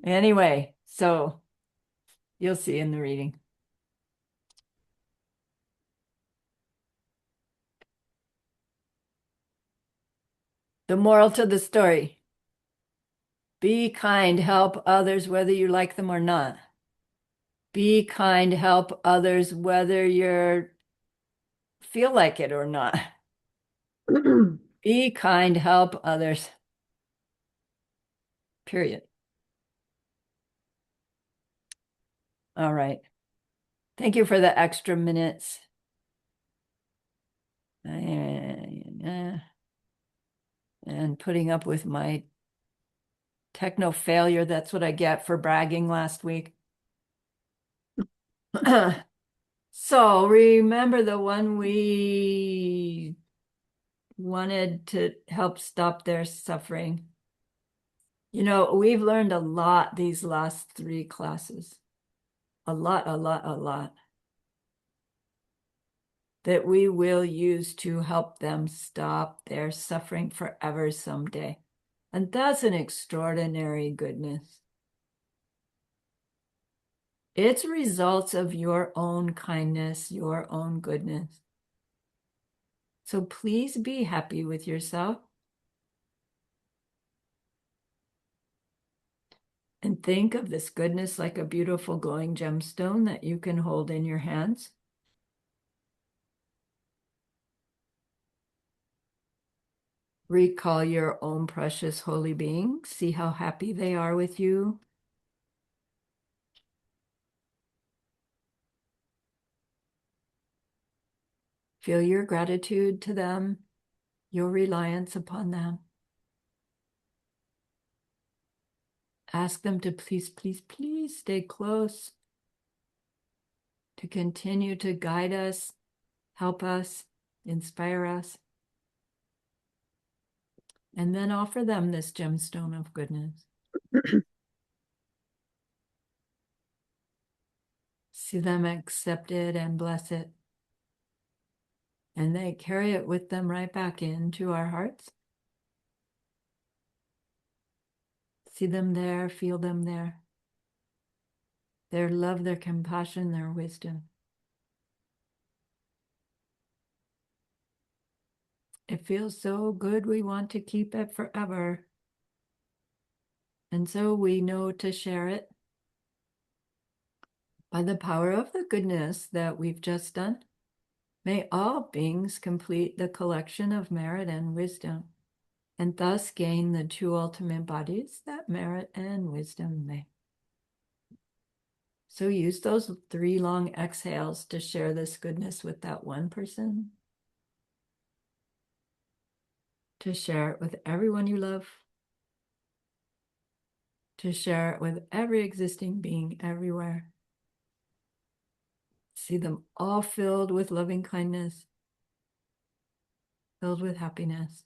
Anyway, so you'll see in the reading. The moral to the story. Be kind, help others whether you like them or not. Be kind, help others whether you feel like it or not. Be kind, help others. Period. All right. Thank you for the extra minutes. And putting up with my techno failure. That's what I get for bragging last week. So remember the one we wanted to help stop their suffering. You know, we've learned a lot these last 3 classes. A lot that we will use to help them stop their suffering forever someday. And that's an extraordinary goodness. It's results of your own kindness, your own goodness. So please be happy with yourself. And think of this goodness like a beautiful glowing gemstone that you can hold in your hands. Recall your own precious holy beings. See how happy they are with you. Feel your gratitude to them, your reliance upon them. Ask them to please, please, please stay close, to continue to guide us, help us, inspire us. And then offer them this gemstone of goodness. See them accept it and bless it. And they carry it with them right back into our hearts. See them there, feel them there. Their love, their compassion, their wisdom. It feels so good, we want to keep it forever. And so we know to share it by the power of the goodness that we've just done. May all beings complete the collection of merit and wisdom, and thus gain the 2 ultimate bodies that merit and wisdom may. So use those 3 long exhales to share this goodness with that one person. to share it with everyone you love, to share it with every existing being everywhere. See them all filled with loving kindness, filled with happiness,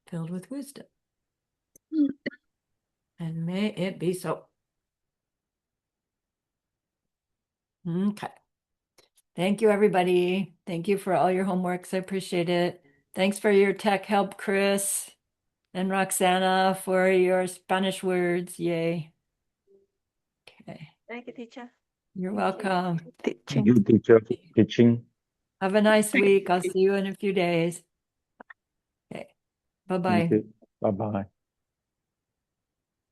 filled with wisdom. And may it be so. Okay. Thank you, everybody. Thank you for all your homeworks. I appreciate it. Thanks for your tech help, Chris and Roxana, for your Spanish words. Yay. Okay. Thank you, teacher. You're Thank you. welcome. Thank you, teacher, for teaching. Have a nice week. I'll see you in a few days. Okay. Thank Bye-bye. you. Bye-bye.